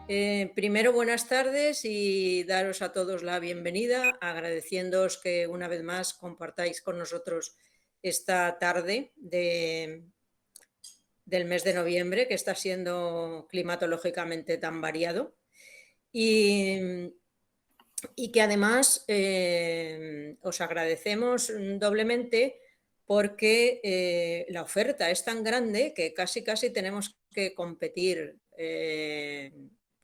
Primero, buenas tardes y daros a todos la bienvenida, agradeciéndoos que una vez más compartáis con nosotros esta tarde del mes de noviembre, que está siendo climatológicamente tan variado. Y, y que además os agradecemos doblemente porque la oferta es tan grande que casi tenemos que competir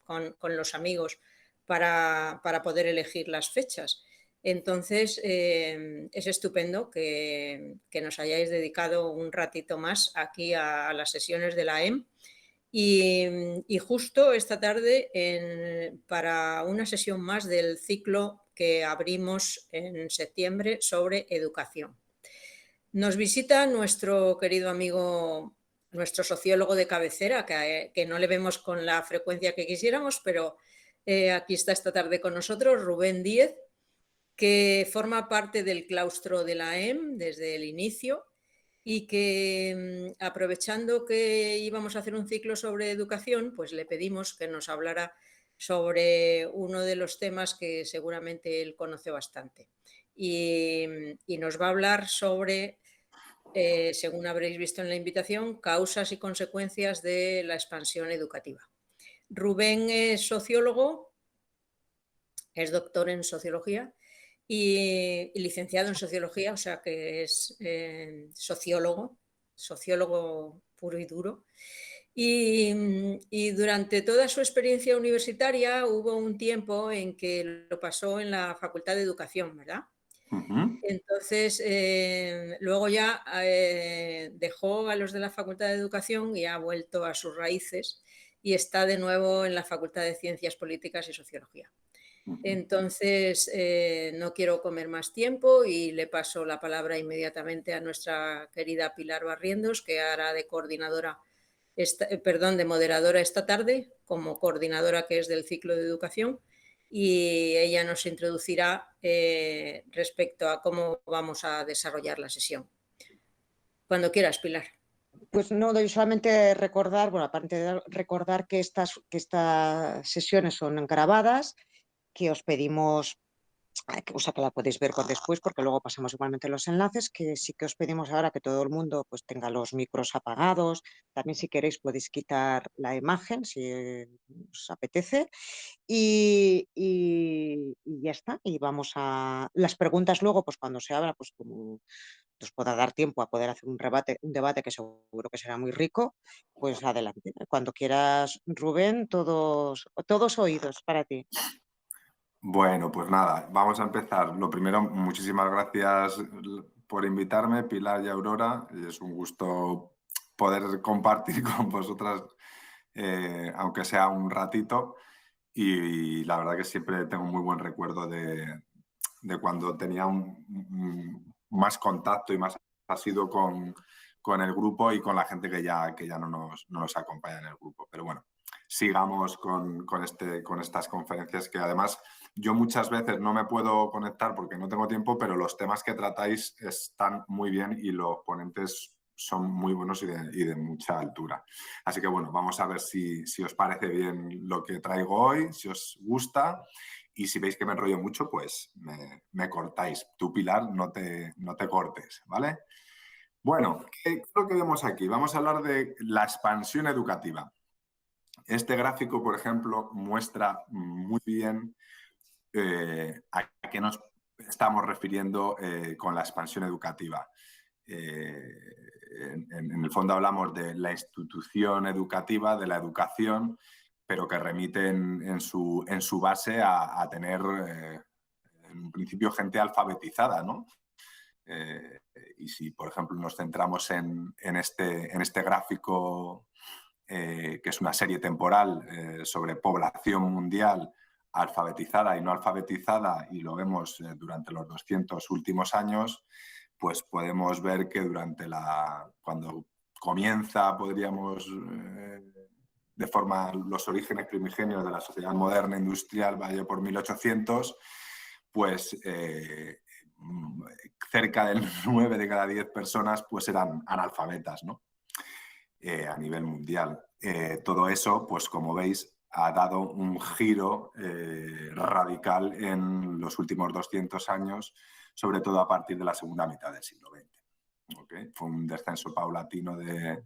con los amigos para poder elegir las fechas. Entonces, es estupendo que nos hayáis dedicado un ratito más aquí a las sesiones de la EM y justo esta tarde para una sesión más del ciclo que abrimos en septiembre sobre educación. Nos visita nuestro querido amigo, nuestro sociólogo de cabecera, que no le vemos con la frecuencia que quisiéramos, pero aquí está esta tarde con nosotros, Rubén Díez, que forma parte del claustro de la EM desde el inicio y que aprovechando que íbamos a hacer un ciclo sobre educación, pues le pedimos que nos hablara sobre uno de los temas que seguramente él conoce bastante. Y nos va a hablar sobre, según habréis visto en la invitación, causas y consecuencias de la expansión educativa. Rubén es sociólogo, es doctor en sociología y licenciado en sociología, o sea que es sociólogo puro y duro. Y durante toda su experiencia universitaria hubo un tiempo en que lo pasó en la Facultad de Educación, ¿verdad? Ujú. Entonces, luego ya dejó a los de la Facultad de Educación y ha vuelto a sus raíces y está de nuevo en la Facultad de Ciencias Políticas y Sociología. Ujú. Entonces, no quiero comer más tiempo y le paso la palabra inmediatamente a nuestra querida Pilar Barrientos, que hará de coordinadora, de moderadora esta tarde, como coordinadora que es del ciclo de educación, y ella nos introducirá respecto a cómo vamos a desarrollar la sesión. Cuando quieras, Pilar. Pues no, doy solamente recordar, bueno, aparte de recordar que estas sesiones son grabadas, que os pedimos, o sea, que la podéis ver por después, porque luego pasamos igualmente los enlaces, que sí que os pedimos ahora que todo el mundo pues tenga los micros apagados. También si queréis podéis quitar la imagen si os apetece. Y ya está. Y vamos a las preguntas luego, pues cuando se abra, pues como nos pueda dar tiempo a poder hacer un debate que seguro que será muy rico, pues adelante. Cuando quieras, Rubén, todos oídos para ti. Bueno, pues nada, vamos a empezar. Lo primero, muchísimas gracias por invitarme, Pilar y Aurora. Es un gusto poder compartir con vosotras, aunque sea un ratito. Y la verdad que siempre tengo un muy buen recuerdo de cuando tenía más contacto y más asiduo con el grupo y con la gente que ya no nos acompaña en el grupo. Pero bueno, sigamos con estas conferencias que además yo muchas veces no me puedo conectar porque no tengo tiempo, pero los temas que tratáis están muy bien y los ponentes son muy buenos y de mucha altura. Así que bueno, vamos a ver si os parece bien lo que traigo hoy, si os gusta y si veis que me enrollo mucho, pues me cortáis. Tú, Pilar, no te cortes, ¿vale? Bueno, ¿qué es lo que vemos aquí? Vamos a hablar de la expansión educativa. Este gráfico, por ejemplo, muestra muy bien a qué nos estamos refiriendo con la expansión educativa. En el fondo hablamos de la institución educativa, de la educación, pero que remite en su base a tener, en un principio, gente alfabetizada, ¿no? Y si, por ejemplo, nos centramos en este gráfico, que es una serie temporal sobre población mundial alfabetizada y no alfabetizada, y lo vemos durante los 200 últimos años, pues podemos ver que cuando comienza, podríamos, de forma, los orígenes primigenios de la sociedad moderna industrial, vaya por 1800, pues cerca del 9 de cada 10 personas pues eran analfabetas, ¿no? A nivel mundial. Todo eso, pues como veis, ha dado un giro radical en los últimos 200 años, sobre todo a partir de la segunda mitad del siglo XX. ¿Okay? Fue un descenso paulatino del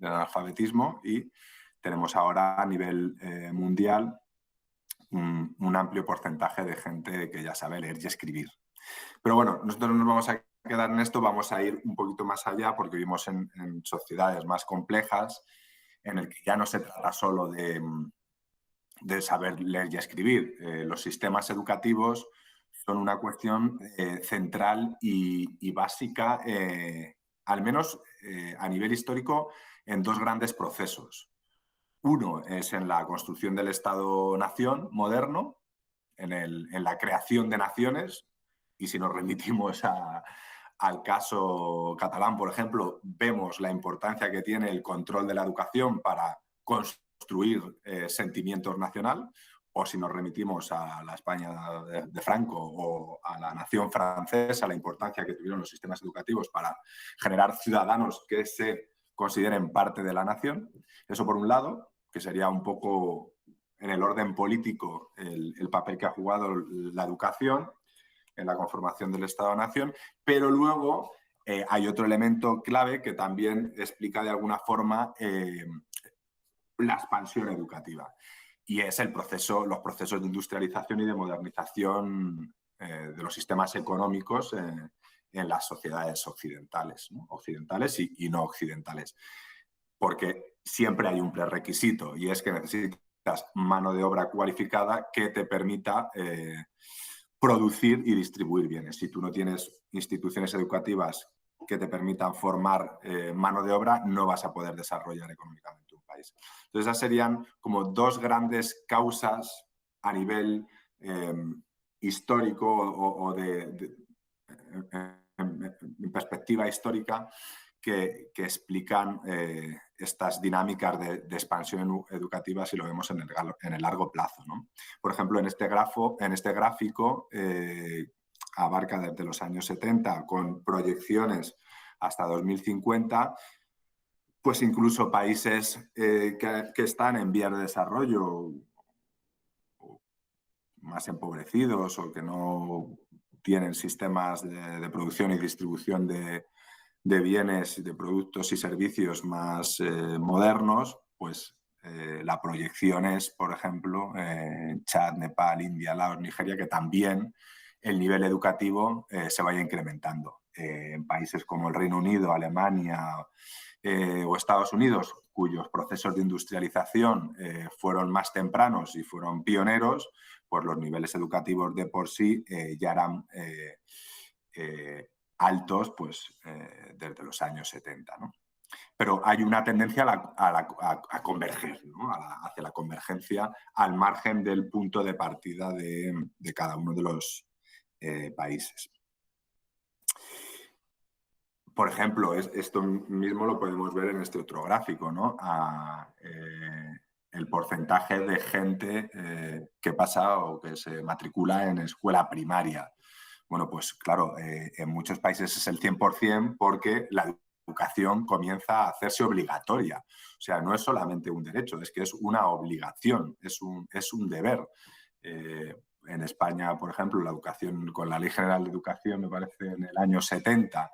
analfabetismo y tenemos ahora a nivel mundial un amplio porcentaje de gente que ya sabe leer y escribir. Pero bueno, nosotros no nos vamos a quedar en esto, vamos a ir un poquito más allá porque vivimos en sociedades más complejas en el que ya no se trata solo de saber leer y escribir. Los sistemas educativos son una cuestión central y básica, al menos a nivel histórico, en dos grandes procesos. Uno es en la construcción del Estado-nación moderno, en la creación de naciones, y si nos remitimos al caso catalán, por ejemplo, vemos la importancia que tiene el control de la educación para construir sentimientos nacional, o si nos remitimos a la España de Franco o a la nación francesa, la importancia que tuvieron los sistemas educativos para generar ciudadanos que se consideren parte de la nación. Eso por un lado, que sería un poco en el orden político el papel que ha jugado la educación en la conformación del Estado-Nación, pero luego hay otro elemento clave que también explica de alguna forma la expansión educativa, y es los procesos de industrialización y de modernización de los sistemas económicos en las sociedades occidentales, ¿no? Occidentales y no occidentales, porque siempre hay un prerequisito, y es que necesitas mano de obra cualificada que te permita producir y distribuir bienes. Si tú no tienes instituciones educativas que te permitan formar mano de obra, no vas a poder desarrollar económicamente un país. Entonces, esas serían como dos grandes causas a nivel histórico o en perspectiva histórica que explican estas dinámicas de expansión educativa si lo vemos en el largo plazo, ¿no? Por ejemplo, en este gráfico abarca desde los años 70 con proyecciones hasta 2050, pues incluso países que están en vías de desarrollo, o más empobrecidos o que no tienen sistemas de producción y distribución de bienes, de productos y servicios más modernos, pues la proyección es, por ejemplo, Chad, Nepal, India, Laos, Nigeria, que también el nivel educativo se vaya incrementando. En países como el Reino Unido, Alemania o Estados Unidos, cuyos procesos de industrialización fueron más tempranos y fueron pioneros, pues los niveles educativos de por sí ya eran altos pues, desde los años 70, ¿no? Pero hay una tendencia a converger, ¿no? Hacia la convergencia al margen del punto de partida de cada uno de los países. Por ejemplo, esto mismo lo podemos ver en este otro gráfico, ¿no? El porcentaje de gente que pasa o que se matricula en escuela primaria. Bueno, pues claro, en muchos países es el 100% porque la educación comienza a hacerse obligatoria. O sea, no es solamente un derecho, es que es una obligación, es un deber. En España, por ejemplo, la educación, con la Ley General de Educación, me parece en el año 70,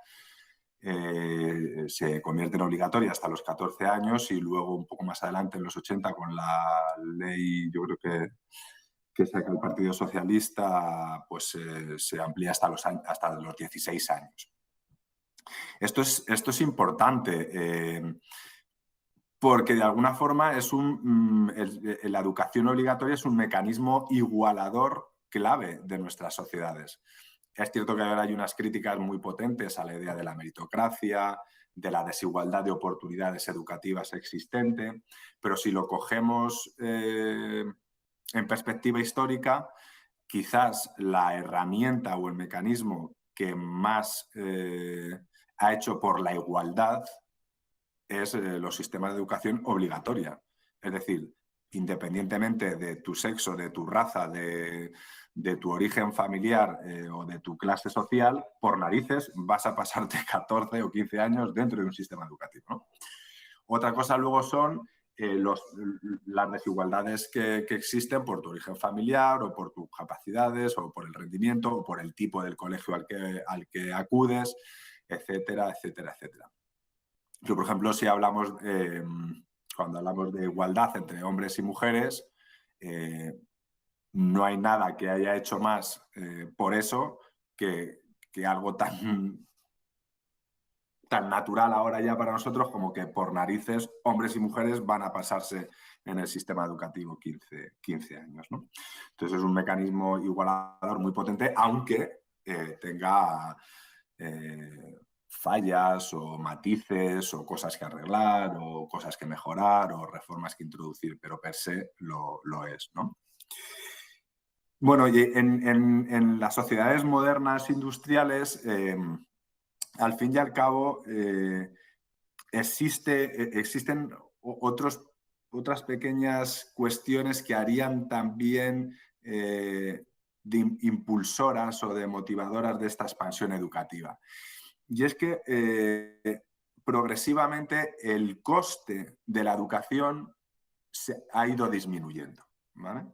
se convierte en obligatoria hasta los 14 años y luego un poco más adelante, en los 80, con la ley, yo creo que saca el Partido Socialista, pues se amplía hasta los 16 años. Esto es importante porque de alguna forma la educación obligatoria es un mecanismo igualador clave de nuestras sociedades. Es cierto que ahora hay unas críticas muy potentes a la idea de la meritocracia, de la desigualdad de oportunidades educativas existente, pero si lo cogemos en perspectiva histórica, quizás la herramienta o el mecanismo que más ha hecho por la igualdad es los sistemas de educación obligatoria. Es decir, independientemente de tu sexo, de tu raza, de tu origen familiar o de tu clase social, por narices vas a pasarte 14 o 15 años dentro de un sistema educativo, ¿no? Otra cosa luego son las desigualdades que existen por tu origen familiar o por tus capacidades o por el rendimiento o por el tipo del colegio al que acudes, etcétera, etcétera, etcétera. Yo, por ejemplo, si hablamos, cuando hablamos de igualdad entre hombres y mujeres, no hay nada que haya hecho más por eso que algo tan natural ahora ya para nosotros como que por narices hombres y mujeres van a pasarse en el sistema educativo 15 años, ¿no? Entonces es un mecanismo igualador muy potente, aunque tenga fallas o matices o cosas que arreglar o cosas que mejorar o reformas que introducir, pero per se lo es, ¿no? Bueno, y en las sociedades modernas industriales, al fin y al cabo, existen otras pequeñas cuestiones que harían también de impulsoras o de motivadoras de esta expansión educativa. Y es que progresivamente el coste de la educación se ha ido disminuyendo, ¿vale?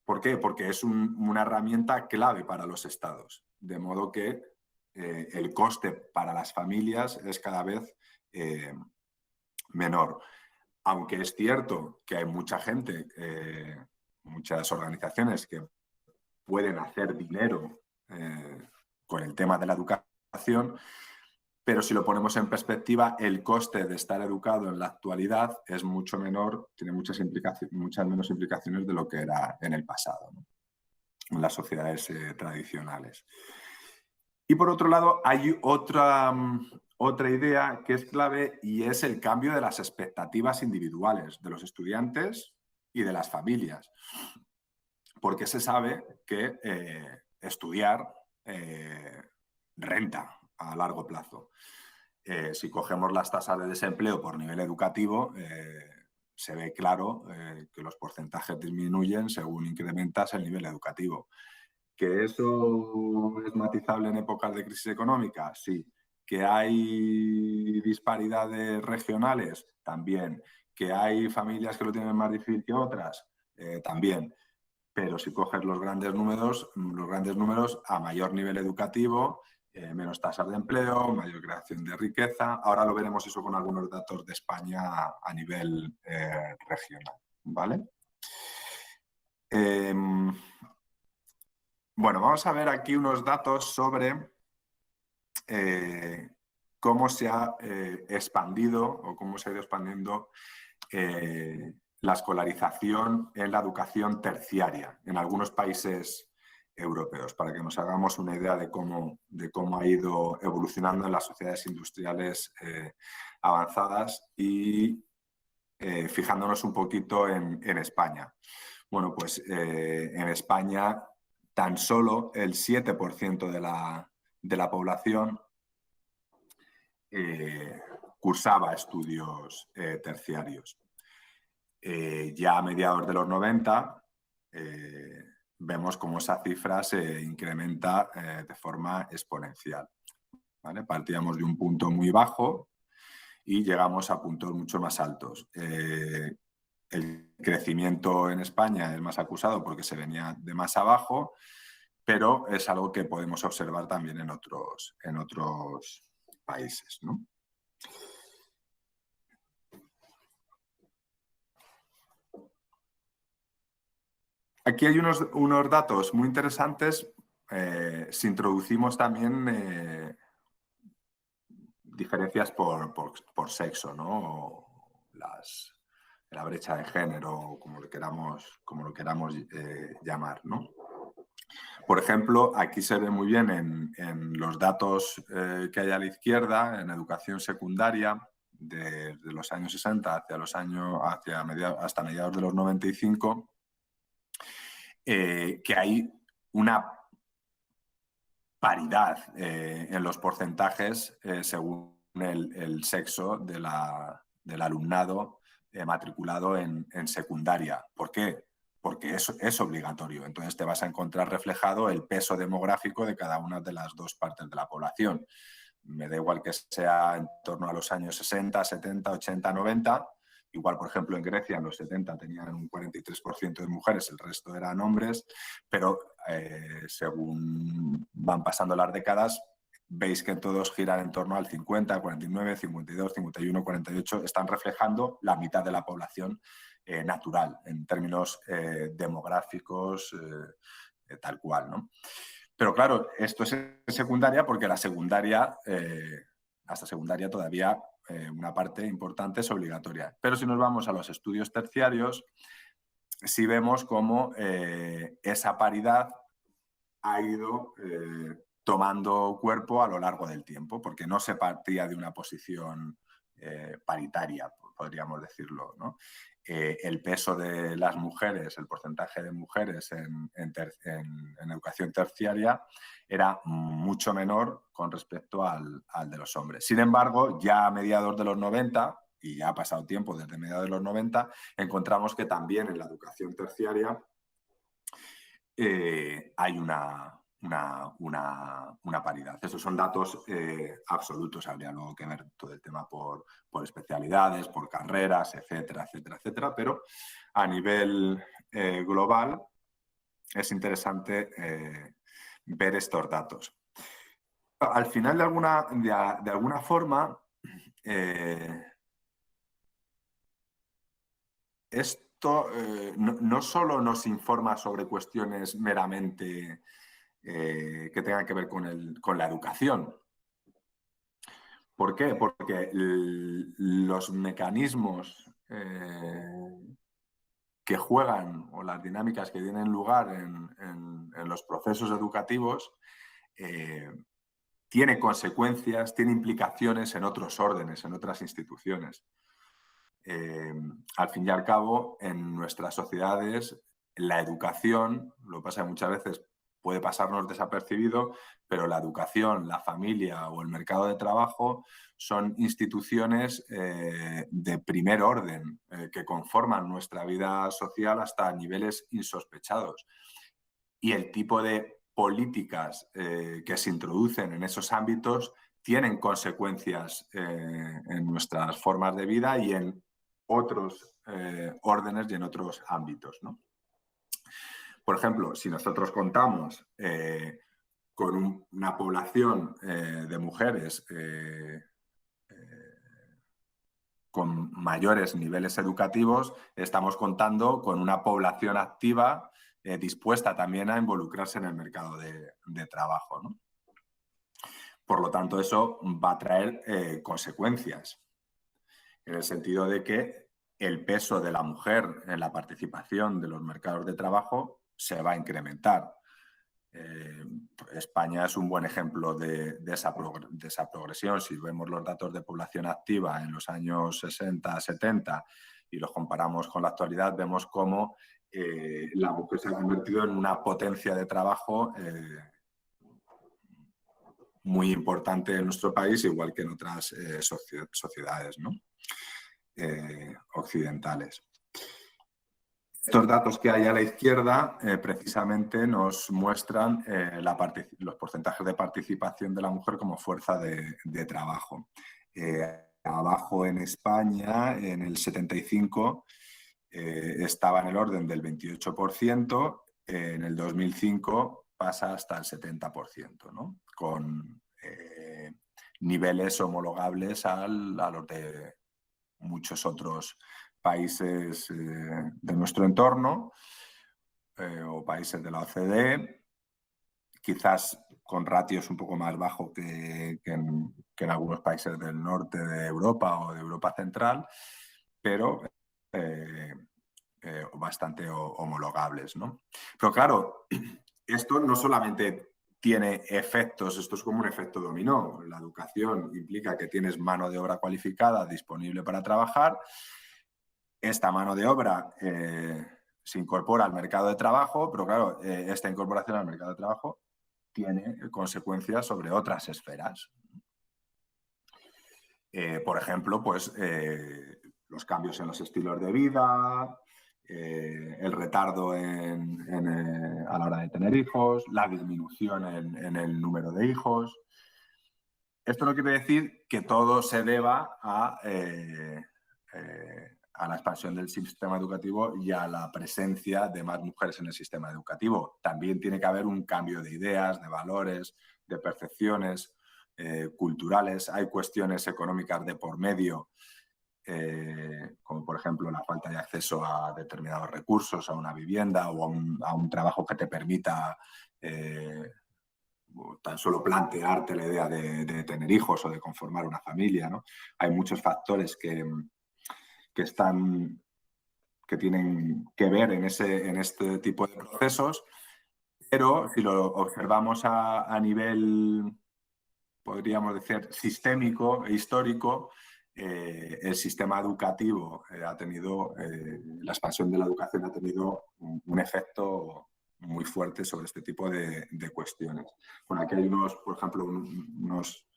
¿Por qué? Porque es una herramienta clave para los estados, de modo que el coste para las familias es cada vez menor. Aunque es cierto que hay mucha gente, muchas organizaciones que pueden hacer dinero con el tema de la educación, pero si lo ponemos en perspectiva, el coste de estar educado en la actualidad es mucho menor, tiene muchas menos implicaciones de lo que era en el pasado, ¿no? En las sociedades tradicionales. Y por otro lado, hay otra idea que es clave y es el cambio de las expectativas individuales de los estudiantes y de las familias. Porque se sabe que estudiar renta a largo plazo. Si cogemos las tasas de desempleo por nivel educativo, se ve claro que los porcentajes disminuyen según incrementas el nivel educativo. ¿Que eso es matizable en épocas de crisis económica? Sí. ¿Que hay disparidades regionales? También. ¿Que hay familias que lo tienen más difícil que otras? También. Pero si coges los grandes números, a mayor nivel educativo, menos tasas de empleo, mayor creación de riqueza. Ahora lo veremos eso con algunos datos de España a nivel regional, ¿vale? Bueno, vamos a ver aquí unos datos sobre cómo se ha expandido o cómo se ha ido expandiendo la escolarización en la educación terciaria en algunos países europeos, para que nos hagamos una idea de cómo ha ido evolucionando en las sociedades industriales avanzadas y fijándonos un poquito en España. Bueno, pues en España tan solo el 7% de la población cursaba estudios terciarios. Ya a mediados de los 90 vemos cómo esa cifra se incrementa de forma exponencial, ¿vale? Partíamos de un punto muy bajo y llegamos a puntos mucho más altos. El crecimiento en España es más acusado porque se venía de más abajo, pero es algo que podemos observar también en otros países, ¿no? Aquí hay unos datos muy interesantes. Si introducimos también diferencias por sexo, ¿no? La brecha de género, como lo queramos llamar, ¿no? Por ejemplo, aquí se ve muy bien en los datos que hay a la izquierda, en educación secundaria, desde los años 60 hasta mediados de los 95, que hay una paridad en los porcentajes según el sexo del alumnado matriculado en secundaria. ¿Por qué? Porque es obligatorio. Entonces te vas a encontrar reflejado el peso demográfico de cada una de las dos partes de la población. Me da igual que sea en torno a los años 60, 70, 80, 90, Igual, por ejemplo, en Grecia en los 70 tenían un 43% de mujeres, el resto eran hombres, pero según van pasando las décadas, veis que todos giran en torno al 50, 49, 52, 51, 48, están reflejando la mitad de la población natural en términos demográficos, tal cual, ¿no? Pero claro, esto es en secundaria porque la secundaria, hasta secundaria todavía una parte importante es obligatoria. Pero si nos vamos a los estudios terciarios, sí vemos cómo esa paridad ha ido tomando cuerpo a lo largo del tiempo, porque no se partía de una posición paritaria, podríamos decirlo, ¿no? El peso de las mujeres, el porcentaje de mujeres en educación terciaria era mucho menor con respecto al de los hombres. Sin embargo, ya a mediados de los 90, y ya ha pasado tiempo desde mediados de los 90, encontramos que también en la educación terciaria hay una paridad. Esos son datos absolutos. Habría luego que ver todo el tema por especialidades, por carreras, etcétera, etcétera, etcétera. Pero a nivel global es interesante ver estos datos. Al final, de alguna forma, esto no solo nos informa sobre cuestiones meramente que tengan que ver con la educación. ¿Por qué? Porque los mecanismos que juegan o las dinámicas que tienen lugar en los procesos educativos tiene consecuencias, tiene implicaciones en otros órdenes, en otras instituciones. Al fin y al cabo, en nuestras sociedades, la educación, lo que pasa es que muchas veces puede pasarnos desapercibido, pero la educación, la familia o el mercado de trabajo son instituciones de primer orden que conforman nuestra vida social hasta niveles insospechados. Y el tipo de políticas que se introducen en esos ámbitos tienen consecuencias en nuestras formas de vida y en otros órdenes y en otros ámbitos, ¿no? Por ejemplo, si nosotros contamos con una población de mujeres con mayores niveles educativos, estamos contando con una población activa dispuesta también a involucrarse en el mercado de trabajo, ¿no? Por lo tanto, eso va a traer consecuencias, en el sentido de que el peso de la mujer en la participación de los mercados de trabajo se va a incrementar. España es un buen ejemplo de esa progresión. Si vemos los datos de población activa en los años 60, 70 y los comparamos con la actualidad, vemos cómo la mujer se ha convertido en una potencia de trabajo muy importante en nuestro país, igual que en otras sociedades, ¿no? Occidentales. Estos datos que hay a la izquierda precisamente nos muestran los porcentajes de participación de la mujer como fuerza de trabajo. Abajo en España, en el 75, estaba en el orden del 28%, en el 2005 pasa hasta el 70%, ¿no? Con niveles homologables a los de muchos otros países de nuestro entorno o países de la OCDE, quizás con ratios un poco más bajos que en algunos países del norte de Europa o de Europa central, pero bastante homologables, ¿no? Pero claro, esto no solamente tiene efectos, esto es como un efecto dominó. La educación implica que tienes mano de obra cualificada disponible para trabajar. Esta mano de obra se incorpora al mercado de trabajo, pero claro, esta incorporación al mercado de trabajo tiene consecuencias sobre otras esferas. Por ejemplo, pues los cambios en los estilos de vida, el retardo a la hora de tener hijos, la disminución en el número de hijos. Esto no quiere decir que todo se deba a a la expansión del sistema educativo y a la presencia de más mujeres en el sistema educativo. También tiene que haber un cambio de ideas, de valores, de percepciones culturales. Hay cuestiones económicas de por medio, como por ejemplo la falta de acceso a determinados recursos, a una vivienda o a un trabajo que te permita tan solo plantearte la idea de tener hijos o de conformar una familia, ¿no? Hay muchos factores que tienen que ver en este tipo de procesos, pero si lo observamos a nivel, podríamos decir, sistémico e histórico, el sistema educativo ha tenido, la expansión de la educación ha tenido un efecto muy fuerte sobre este tipo de cuestiones. Bueno, aquí hay por ejemplo, unos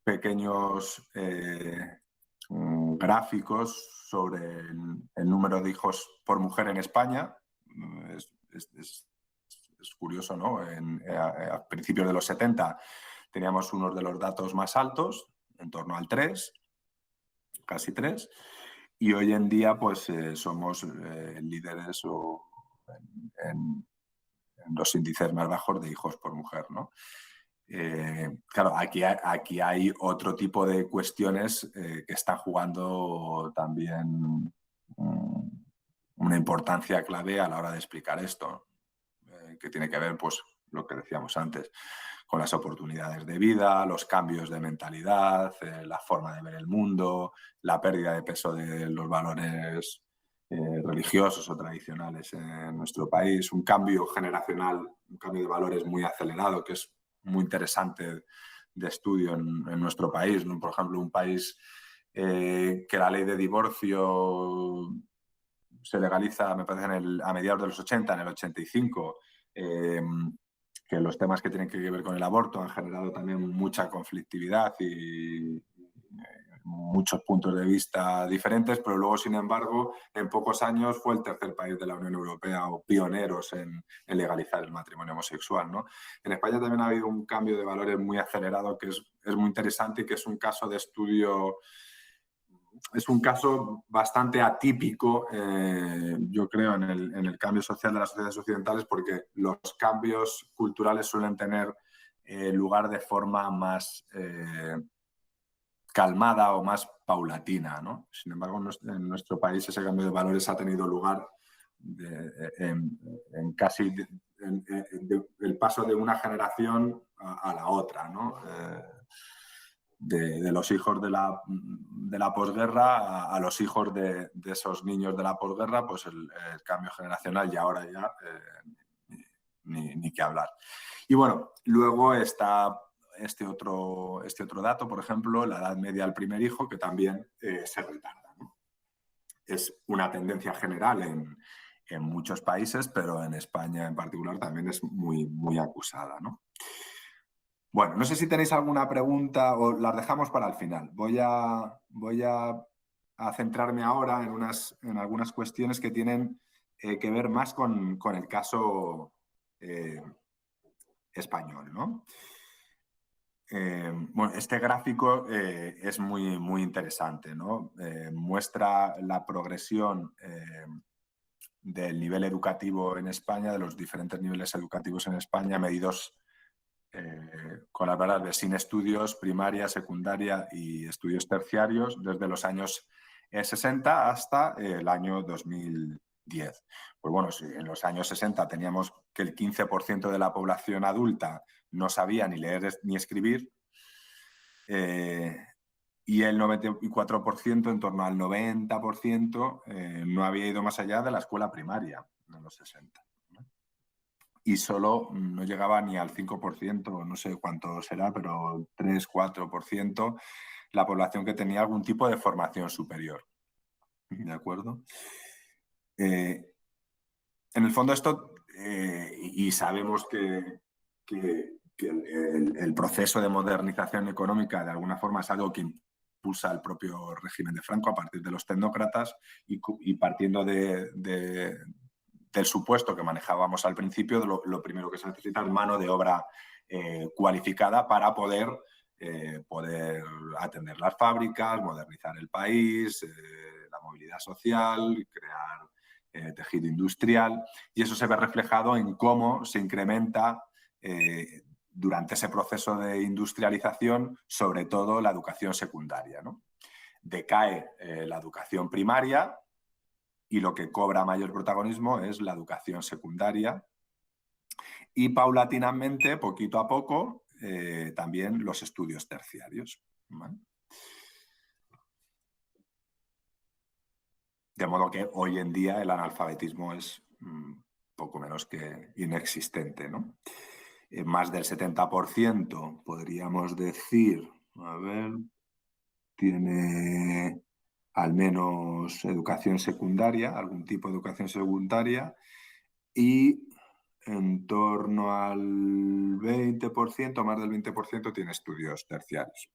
pequeños gráficos sobre el número de hijos por mujer en España. Es curioso, ¿no? A principios de los 70 teníamos uno de los datos más altos, en torno al 3, casi 3, y hoy en día pues somos líderes en los índices más bajos de hijos por mujer, ¿no? Claro, aquí hay otro tipo de cuestiones que están jugando también una importancia clave a la hora de explicar esto, que tiene que ver, pues, lo que decíamos antes, con las oportunidades de vida, los cambios de mentalidad, la forma de ver el mundo, la pérdida de peso de los valores religiosos o tradicionales en nuestro país, un cambio generacional, un cambio de valores muy acelerado, que es muy interesante de estudio en nuestro país, ¿no? Por ejemplo, un país que la ley de divorcio se legaliza, me parece, a mediados de los 80, en el 85, que los temas que tienen que ver con el aborto han generado también mucha conflictividad y muchos puntos de vista diferentes, pero luego, sin embargo, en pocos años fue el tercer país de la Unión Europea o pioneros en legalizar el matrimonio homosexual, ¿no? En España también ha habido un cambio de valores muy acelerado que es muy interesante y que es un caso de estudio, es un caso bastante atípico, yo creo, en el cambio social de las sociedades occidentales, porque los cambios culturales suelen tener lugar de forma más calmada o más paulatina, ¿no? Sin embargo, en nuestro país ese cambio de valores ha tenido lugar en casi el paso de una generación a la otra, ¿no? De los hijos de la posguerra a los hijos de esos niños de la posguerra, pues el cambio generacional y ahora ya ni que hablar. Y bueno, luego está este otro dato, por ejemplo, la edad media del primer hijo, que también se retarda, ¿no? Es una tendencia general en muchos países, pero en España en particular también es muy, muy acusada, ¿no? Bueno, no sé si tenéis alguna pregunta o las dejamos para el final. Voy a centrarme ahora en algunas cuestiones que tienen que ver más con el caso español, ¿no? Bueno, este gráfico es muy, muy interesante, ¿no? Muestra la progresión del nivel educativo en España, de los diferentes niveles educativos en España, medidos con las variables sin estudios, primaria, secundaria y estudios terciarios, desde los años 60 hasta el año 2010. Pues bueno, si en los años 60 teníamos que el 15% de la población adulta no sabía ni leer ni escribir, y el 94%, en torno al 90%, no había ido más allá de la escuela primaria en los 60. ¿No? Y solo no llegaba ni al 5%, no sé cuánto será, pero 3-4% la población que tenía algún tipo de formación superior. ¿De acuerdo? En el fondo esto, y sabemos que el proceso de modernización económica de alguna forma es algo que impulsa el propio régimen de Franco a partir de los tecnócratas y partiendo del supuesto que manejábamos al principio, lo primero que se necesita es mano de obra cualificada para poder poder atender las fábricas, modernizar el país, la movilidad social, crear tejido industrial, y eso se ve reflejado en cómo se incrementa durante ese proceso de industrialización, sobre todo la educación secundaria, ¿no? Decae la educación primaria y lo que cobra mayor protagonismo es la educación secundaria, y paulatinamente, poquito a poco, también los estudios terciarios, ¿vale? De modo que hoy en día el analfabetismo es poco menos que inexistente, ¿no? Más del 70%, podríamos decir, a ver, tiene al menos educación secundaria, algún tipo de educación secundaria, y en torno al 20%, más del 20%, tiene estudios terciarios.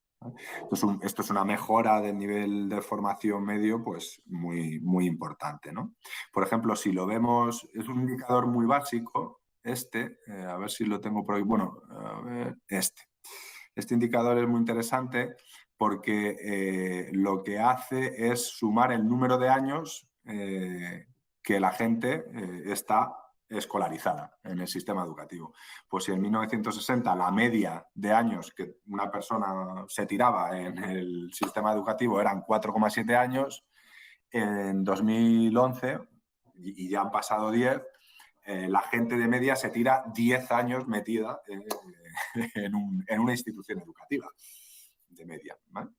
Esto es una mejora del nivel de formación medio, pues muy, muy importante, ¿no? Por ejemplo, si lo vemos, es un indicador muy básico, a ver si lo tengo por ahí, bueno, a ver, este indicador es muy interesante porque lo que hace es sumar el número de años que la gente está escolarizada en el sistema educativo. Pues si en 1960 la media de años que una persona se tiraba en el sistema educativo eran 4,7 años, en 2011, y ya han pasado 10, la gente de media se tira 10 años metida en una institución educativa de media, ¿vale?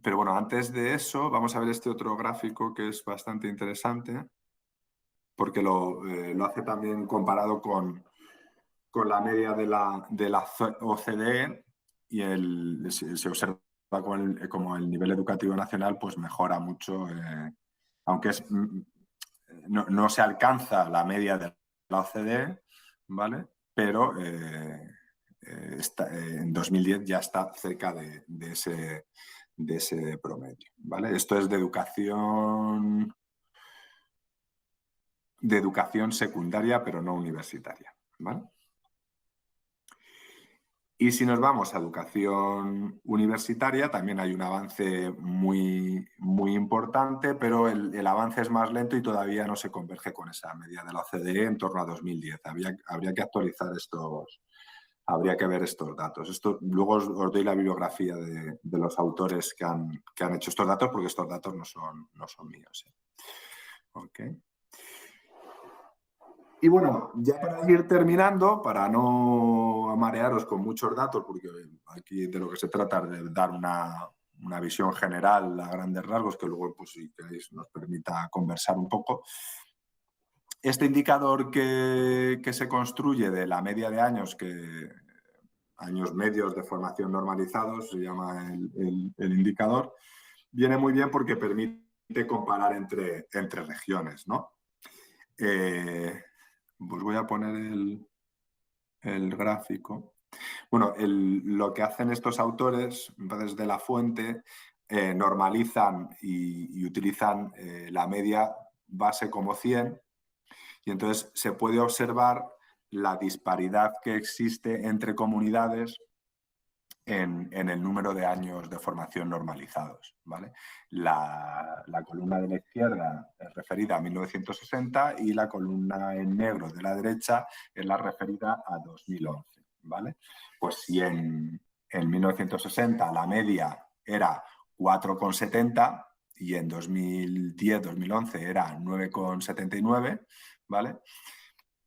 Pero bueno, antes de eso vamos a ver este otro gráfico que es bastante interesante, porque lo hace también comparado con la media de la OCDE, y se observa como el nivel educativo nacional pues mejora mucho, aunque no se alcanza la media de la OCDE, ¿vale? Pero en 2010 ya está cerca de ese promedio, ¿vale? Esto es de educación secundaria, pero no universitaria, ¿vale? Y si nos vamos a educación universitaria, también hay un avance muy, muy importante, pero el avance es más lento y todavía no se converge con esa media de la OCDE en torno a 2010. Habría que actualizar habría que ver estos datos. Luego os doy la bibliografía de los autores que han hecho estos datos, porque estos datos no son míos. Okay. Y bueno, ya para ir terminando, para no marearos con muchos datos, porque aquí de lo que se trata es de dar una visión general a grandes rasgos, que luego, pues, si queréis, nos permita conversar un poco. Este indicador que se construye de la media de años, años medios de formación normalizados, se llama el indicador, viene muy bien porque permite comparar entre regiones, ¿no? Pues voy a poner el gráfico. Bueno, lo que hacen estos autores desde la fuente, normalizan y utilizan la media base como 100, y entonces se puede observar la disparidad que existe entre comunidades en el número de años de formación normalizados, ¿vale? La columna de la izquierda es referida a 1960 y la columna en negro de la derecha es la referida a 2011, ¿vale? Pues si en 1960 la media era 4,70 y en 2010-2011 era 9,79, ¿vale?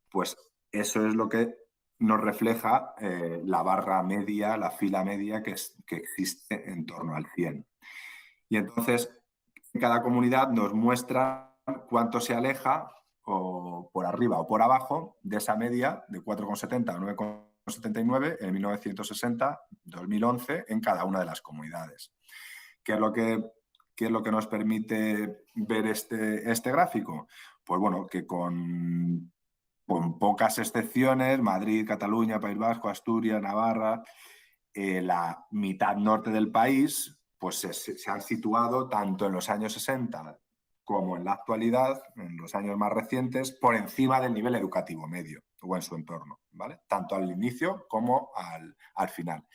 Pues eso es lo que nos refleja la barra media, la fila media que existe en torno al 100. Y entonces, cada comunidad nos muestra cuánto se aleja, o por arriba o por abajo, de esa media de 4,70 a 9,79 en 1960, 2011, en cada una de las comunidades. ¿Qué es lo que nos permite ver este gráfico? Pues bueno, que con pocas excepciones, Madrid, Cataluña, País Vasco, Asturias, Navarra, la mitad norte del país, pues se han situado tanto en los años 60 como en la actualidad, en los años más recientes, por encima del nivel educativo medio o en su entorno, ¿vale? Tanto al inicio como al final.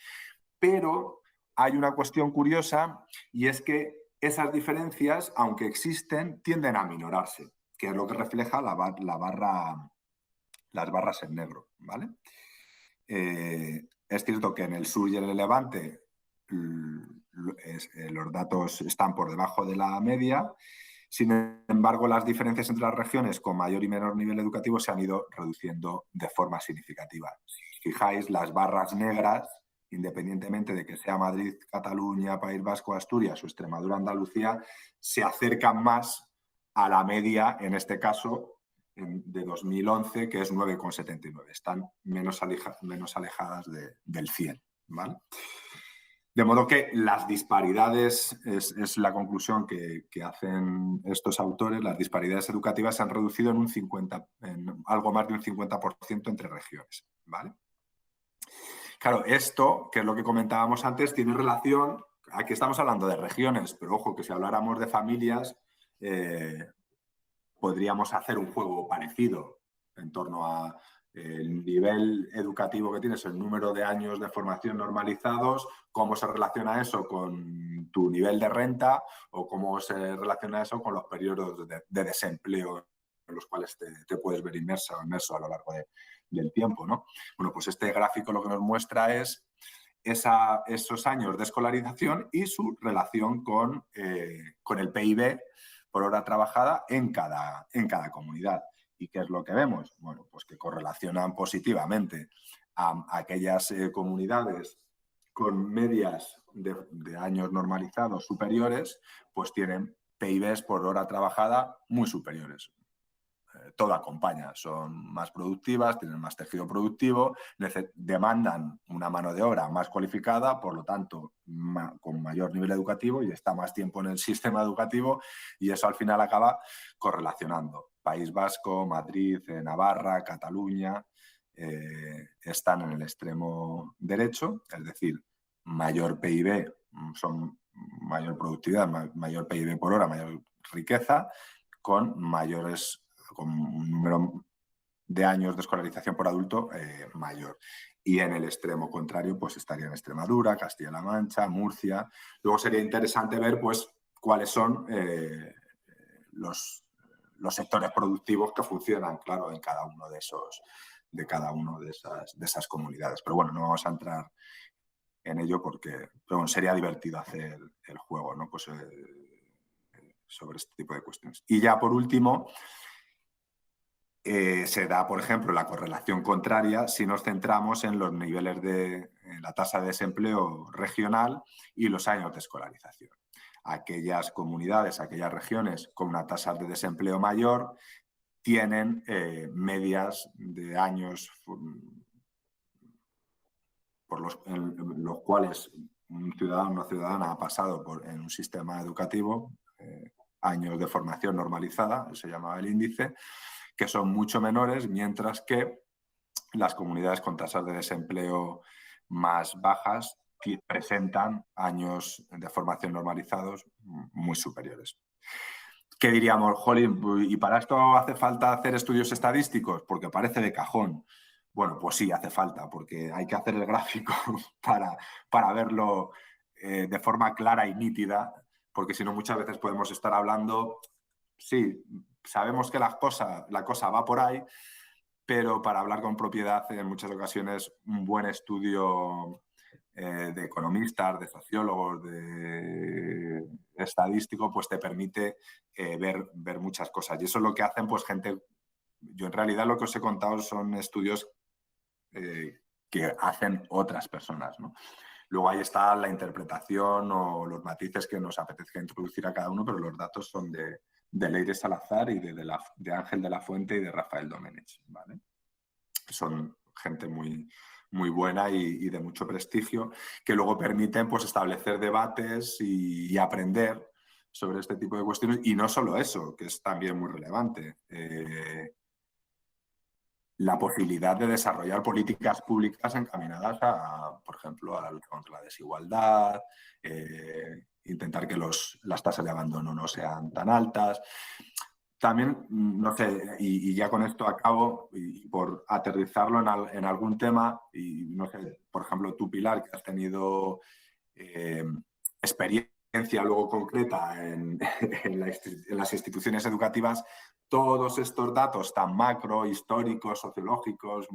Pero hay una cuestión curiosa y es que esas diferencias, aunque existen, tienden a minorarse, que es lo que refleja las barras en negro, ¿vale? Es cierto que en el sur y en el levante los datos están por debajo de la media. Sin embargo, las diferencias entre las regiones con mayor y menor nivel educativo se han ido reduciendo de forma significativa. Si fijáis, las barras negras, independientemente de que sea Madrid, Cataluña, País Vasco, Asturias o Extremadura, Andalucía, se acercan más a la media, en este caso, de 2011, que es 9,79. Están menos alejadas del 100, ¿vale? De modo que las disparidades, es la conclusión que hacen estos autores, las disparidades educativas se han reducido en algo más de un 50% entre regiones, ¿vale? Claro, esto, que es lo que comentábamos antes, tiene relación, aquí estamos hablando de regiones, pero ojo, que si habláramos de familias, podríamos hacer un juego parecido en torno a el nivel educativo que tienes, el número de años de formación normalizados, cómo se relaciona eso con tu nivel de renta o cómo se relaciona eso con los periodos de desempleo en los cuales te puedes ver inmerso a lo largo del tiempo, ¿no? Bueno, pues este gráfico lo que nos muestra es esos años de escolarización y su relación con el PIB por hora trabajada en cada comunidad. ¿Y qué es lo que vemos? Bueno, pues que correlacionan positivamente a aquellas comunidades con medias de años normalizados superiores, pues tienen PIBs por hora trabajada muy superiores. Todo acompaña, son más productivas, tienen más tejido productivo, demandan una mano de obra más cualificada, por lo tanto, con mayor nivel educativo y está más tiempo en el sistema educativo y eso al final acaba correlacionando. País Vasco, Madrid, Navarra, Cataluña están en el extremo derecho, es decir, mayor PIB, son mayor productividad, mayor PIB por hora, mayor riqueza, con un número de años de escolarización por adulto mayor. Y en el extremo contrario, pues estaría en Extremadura, Castilla-La Mancha, Murcia. Luego sería interesante ver, pues, cuáles son los sectores productivos que funcionan, claro, en cada uno de esas comunidades. Pero bueno, no vamos a entrar en ello porque sería divertido hacer el juego, ¿no? Pues sobre este tipo de cuestiones. Y ya por último, se da, por ejemplo, la correlación contraria si nos centramos en los niveles de la tasa de desempleo regional y los años de escolarización. Aquellas comunidades, aquellas regiones con una tasa de desempleo mayor tienen medias de años en los cuales un ciudadano o una ciudadana ha pasado en un sistema educativo, años de formación normalizada, se llamaba el índice, que son mucho menores, mientras que las comunidades con tasas de desempleo más bajas presentan años de formación normalizados muy superiores. ¿Qué diríamos, Jolín? ¿Y para esto hace falta hacer estudios estadísticos? Porque parece de cajón. Bueno, pues sí, hace falta, porque hay que hacer el gráfico para verlo de forma clara y nítida, porque si no muchas veces podemos estar hablando, sí, sabemos que la cosa va por ahí, pero para hablar con propiedad en muchas ocasiones un buen estudio de economistas, de sociólogos, de estadístico, pues te permite ver muchas cosas. Y eso es lo que hacen pues gente. Yo en realidad lo que os he contado son estudios que hacen otras personas, ¿no? Luego ahí está la interpretación o los matices que nos apetezca introducir a cada uno, pero los datos son de Leire Salazar y de Ángel de la Fuente y de Rafael Domenech, ¿vale? Son gente muy, muy buena y de mucho prestigio, que luego permiten pues, establecer debates y aprender sobre este tipo de cuestiones. Y no solo eso, que es también muy relevante, la posibilidad de desarrollar políticas públicas encaminadas por ejemplo, a la lucha contra la desigualdad, intentar que las tasas de abandono no sean tan altas. También, no sé, y ya con esto acabo, y por aterrizarlo en algún tema, y no sé, por ejemplo, tú, Pilar, que has tenido experiencia luego concreta en las instituciones educativas, todos estos datos tan macro, históricos, sociológicos,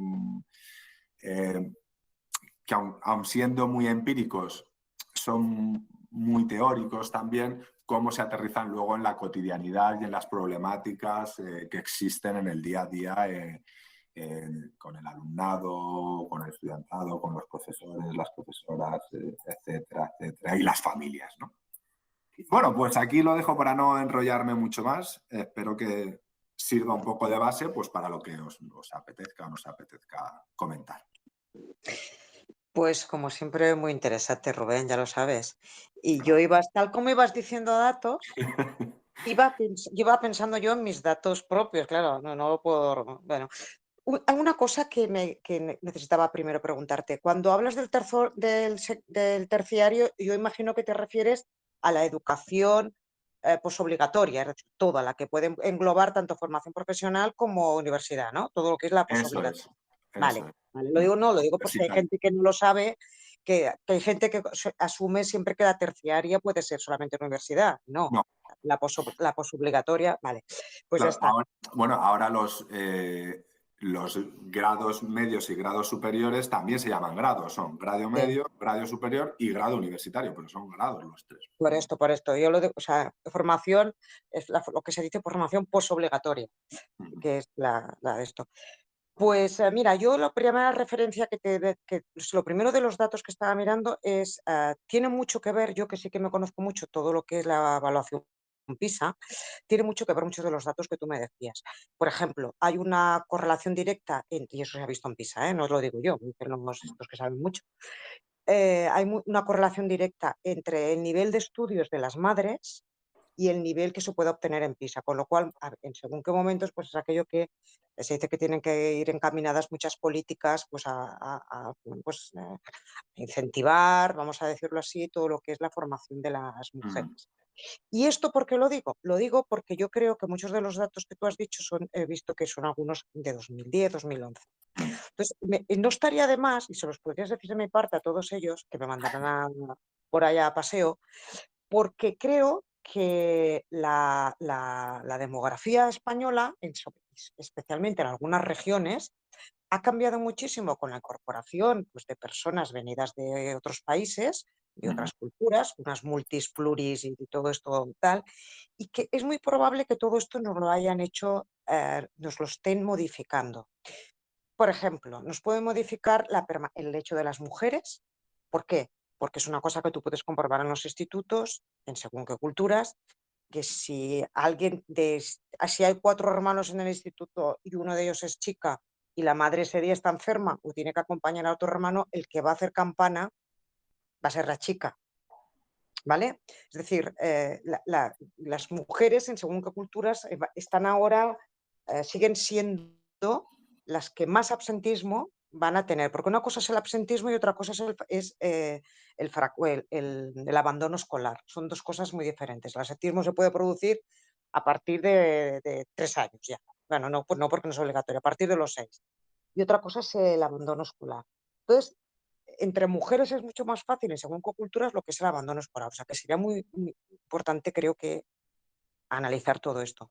que aun siendo muy empíricos, son muy teóricos también, cómo se aterrizan luego en la cotidianidad y en las problemáticas que existen en el día a día con el alumnado, con el estudiantado, con los profesores, las profesoras, etcétera, etcétera, y las familias, ¿no? Bueno, pues aquí lo dejo para no enrollarme mucho más. Espero que sirva un poco de base pues, para lo que os apetezca o nos apetezca comentar. Pues como siempre, muy interesante, Rubén, ya lo sabes. Y yo tal como ibas diciendo datos, iba pensando yo en mis datos propios, claro, no por... Bueno, hay una cosa que necesitaba primero preguntarte. Cuando hablas del terciario, yo imagino que te refieres a la educación posobligatoria, es decir, toda la que puede englobar tanto formación profesional como universidad, ¿no? Todo lo que es la Eso es. posobligatoria. Vale, Eso es. vale. Lo digo por si hay gente que no lo sabe, que hay gente que asume siempre que la terciaria puede ser solamente universidad. No, No, la posobligatoria, vale. Pues ya claro, está. ahora los grados medios y grados superiores también se llaman grados. Son grado medio, grado superior y grado universitario, pero son grados los tres. Por esto. Yo lo digo, o sea, formación es lo que se dice formación posobligatoria, que es la de esto. Pues mira, yo la primera referencia lo primero de los datos que estaba mirando es, tiene mucho que ver, yo que sí que me conozco mucho todo lo que es la evaluación PISA, tiene mucho que ver muchos de los datos que tú me decías. Por ejemplo, hay una correlación directa, y eso se ha visto en PISA, no os lo digo yo, dicen los que saben mucho. Hay una correlación directa entre el nivel de estudios de las madres y el nivel que se puede obtener en PISA, con lo cual, en según qué momentos, pues es aquello que se dice que tienen que ir encaminadas muchas políticas pues pues, incentivar, vamos a decirlo así, todo lo que es la formación de las mujeres. ¿Y esto por qué lo digo? Lo digo porque yo creo que muchos de los datos que tú has dicho he visto que son algunos de 2010, 2011. Entonces, no estaría de más, y se los podrías decir de mi parte a todos ellos, que me mandaran por allá a paseo, porque creo que la demografía española, especialmente en algunas regiones, ha cambiado muchísimo con la incorporación pues, de personas venidas de otros países, de otras culturas, unas multis, pluris y todo esto tal, y que es muy probable que todo esto nos lo hayan hecho, nos lo estén modificando. Por ejemplo, nos puede modificar el hecho de las mujeres. ¿Por qué? Porque es una cosa que tú puedes comprobar en los institutos, en según qué culturas, que si hay 4 hermanos en el instituto y uno de ellos es chica y la madre ese día está enferma o tiene que acompañar a otro hermano, el que va a hacer campana va a ser la chica, ¿vale? Es decir, las mujeres en según qué culturas están ahora, siguen siendo las que más absentismo van a tener, porque una cosa es el absentismo y otra cosa es el abandono escolar. Son dos cosas muy diferentes. El absentismo se puede producir a partir de 3 años ya. Bueno, no, pues no porque no es obligatorio, a partir de los 6. Y otra cosa es el abandono escolar. Entonces, entre mujeres es mucho más fácil, y según qué culturas, lo que es el abandono escolar. O sea, que sería muy, muy importante, creo que, analizar todo esto.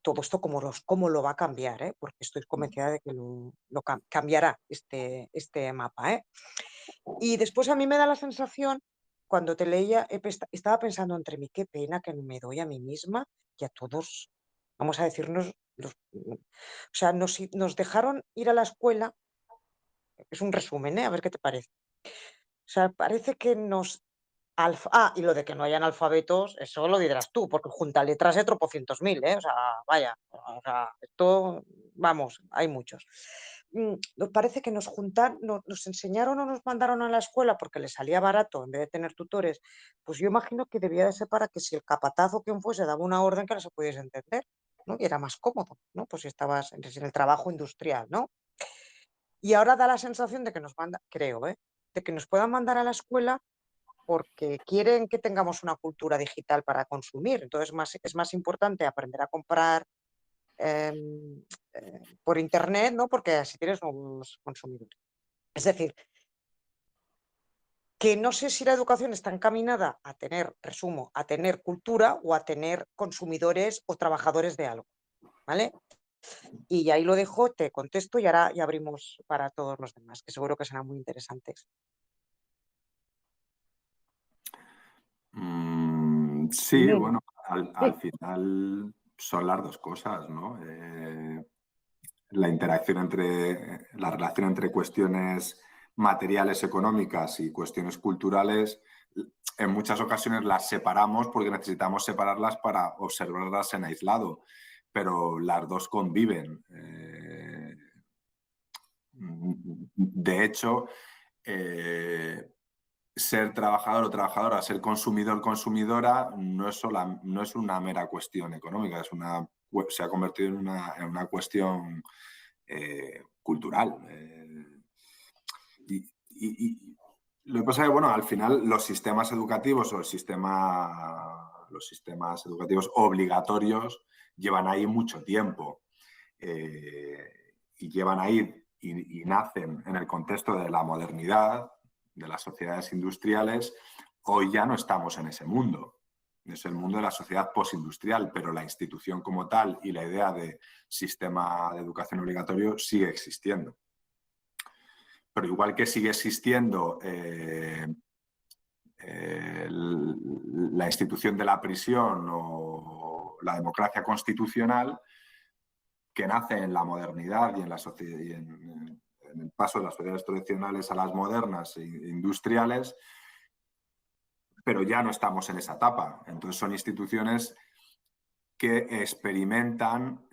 Todo esto cómo lo va a cambiar, porque estoy convencida de que cambiará este mapa. Y después a mí me da la sensación, cuando te leía, estaba pensando entre mí, qué pena que me doy a mí misma y a todos, vamos a decirnos, o sea, nos dejaron ir a la escuela, es un resumen, a ver qué te parece. O sea, parece que y lo de que no hayan alfabetos, eso lo dirás tú, porque junta letras hay tropocientos mil, O sea, vaya, o sea, esto, vamos, hay muchos. Nos parece que nos enseñaron o nos mandaron a la escuela porque les salía barato en vez de tener tutores, pues yo imagino que debía de ser para que si el capataz o quien fuese daba una orden que no se pudiese entender, ¿no? Y era más cómodo, ¿no? Pues si estabas en el trabajo industrial, ¿no? Y ahora da la sensación de que nos manda, creo, de que nos puedan mandar a la escuela porque quieren que tengamos una cultura digital para consumir. Entonces es más importante aprender a comprar por internet, ¿no? Porque así tienes nuevos consumidores. Es decir, que no sé si la educación está encaminada a tener, resumo, a tener cultura o a tener consumidores o trabajadores de algo, ¿vale? Y ahí lo dejo, te contesto y ahora ya abrimos para todos los demás, que seguro que serán muy interesantes. Sí, bueno, al final son las dos cosas, ¿no? La relación entre cuestiones materiales económicas y cuestiones culturales, en muchas ocasiones las separamos porque necesitamos separarlas para observarlas en aislado, pero las dos conviven. De hecho, ser trabajador o trabajadora, ser consumidor consumidora, no es una mera cuestión económica, se ha convertido en una cuestión cultural. Y lo que pasa es que, bueno, al final los sistemas educativos o los sistemas educativos obligatorios llevan ahí mucho tiempo y llevan ahí y nacen en el contexto de la modernidad, de las sociedades industriales. Hoy ya no estamos en ese mundo. Es el mundo de la sociedad postindustrial, pero la institución como tal y la idea de sistema de educación obligatorio sigue existiendo. Pero igual que sigue existiendo la institución de la prisión o la democracia constitucional, que nace en la modernidad y en la sociedad y en el paso de las sociedades tradicionales a las modernas e industriales, pero ya no estamos en esa etapa. Entonces son instituciones que experimentan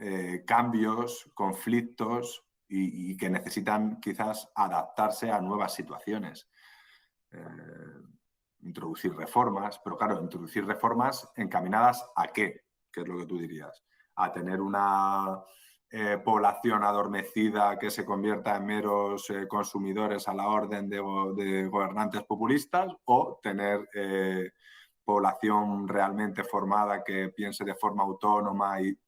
cambios, conflictos y que necesitan quizás adaptarse a nuevas situaciones. Introducir reformas, pero claro, introducir reformas encaminadas ¿a qué? ¿Qué es lo que tú dirías? A tener una población adormecida que se convierta en meros consumidores a la orden de gobernantes populistas, o tener población realmente formada que piense de forma autónoma. Y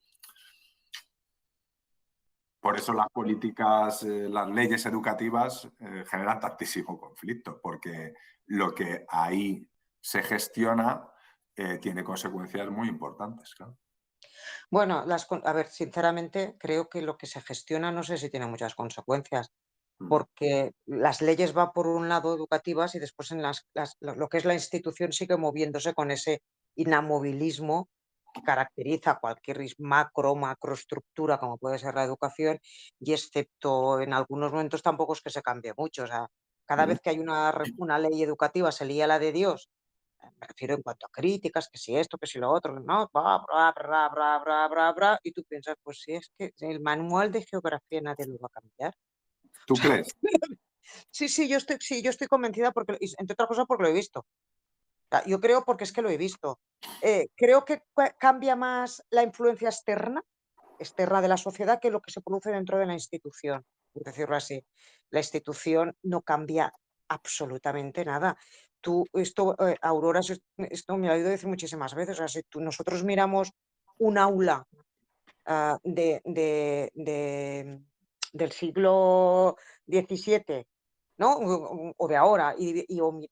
por eso las políticas, las leyes educativas generan tantísimo conflicto, porque lo que ahí se gestiona tiene consecuencias muy importantes, claro. Bueno, a ver, sinceramente creo que lo que se gestiona no sé si tiene muchas consecuencias, porque las leyes van por un lado educativas y después en lo que es la institución sigue moviéndose con ese inamovilismo que caracteriza cualquier macroestructura como puede ser la educación, y excepto en algunos momentos tampoco es que se cambie mucho. O sea, cada vez que hay una ley educativa se lía la de Dios. Me refiero en cuanto a críticas, que si esto, que si lo otro, no, y tú piensas, pues si es que el manual de geografía nadie lo va a cambiar. ¿Tú crees? Sí, yo estoy convencida, porque, entre otras cosas, porque lo he visto. O sea, yo creo porque es que lo he visto. Creo que cambia más la influencia externa de la sociedad, que lo que se produce dentro de la institución, por decirlo así. La institución no cambia absolutamente nada. Aurora, esto me lo he oído decir muchísimas veces. O sea, si nosotros miramos un aula del siglo XVII, ¿no? O de ahora, y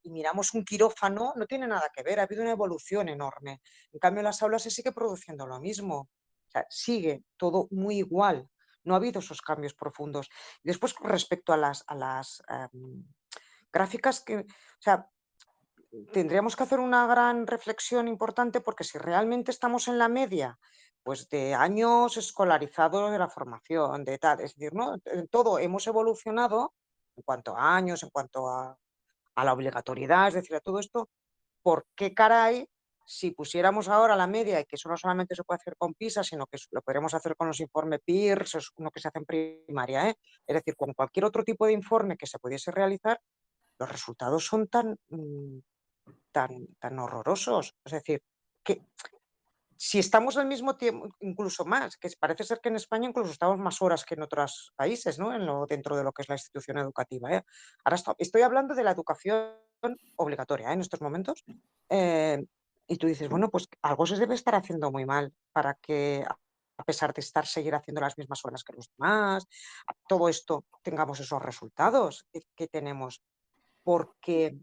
miramos un quirófano, no tiene nada que ver, ha habido una evolución enorme. En cambio, en las aulas se sigue produciendo lo mismo. O sea, sigue todo muy igual. No ha habido esos cambios profundos. Y después, con respecto a las gráficas, o sea, tendríamos que hacer una gran reflexión importante, porque si realmente estamos en la media, pues de años escolarizados de la formación, de tal, es decir, ¿no? En todo hemos evolucionado en cuanto a años, en cuanto a la obligatoriedad, es decir, a todo esto. ¿Por qué caray, si pusiéramos ahora la media, y que eso no solamente se puede hacer con PISA, sino que lo podríamos hacer con los informes PIRS, es uno que se hace en primaria, es decir, con cualquier otro tipo de informe que se pudiese realizar, los resultados son tan horrorosos? Es decir, que si estamos al mismo tiempo, incluso más, que parece ser que en España incluso estamos más horas que en otros países, ¿no? Dentro de lo que es la institución educativa, ¿eh? Ahora estoy hablando de la educación obligatoria, ¿eh? En estos momentos. Y tú dices, bueno, pues algo se debe estar haciendo muy mal para que, a pesar de seguir haciendo las mismas horas que los demás, todo esto tengamos esos resultados que tenemos. Porque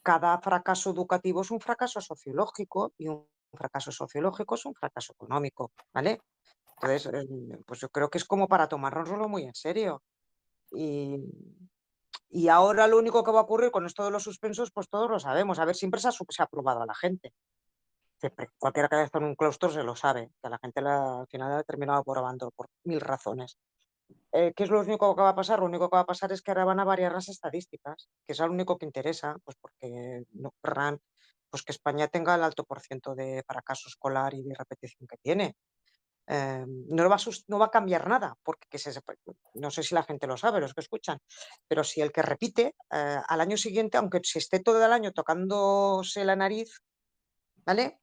cada fracaso educativo es un fracaso sociológico y un fracaso sociológico es un fracaso económico, ¿vale? Entonces, pues yo creo que es como para tomárnoslo muy en serio. Y, y ahora lo único que va a ocurrir con esto de los suspensos, pues todos lo sabemos. A ver, siempre se ha probado a la gente. Siempre. Cualquiera que haya estado en un claustro se lo sabe, que a la gente al final ha terminado por abandono por 1000 razones. ¿Qué es lo único que va a pasar? Lo único que va a pasar es que ahora van a variar las estadísticas, que es lo único que interesa, pues porque no querrán pues que España tenga el alto porciento de fracaso escolar y de repetición que tiene. No va a cambiar nada, porque no sé si la gente lo sabe, los que escuchan, pero si el que repite al año siguiente, aunque se esté todo el año tocándose la nariz, ¿vale?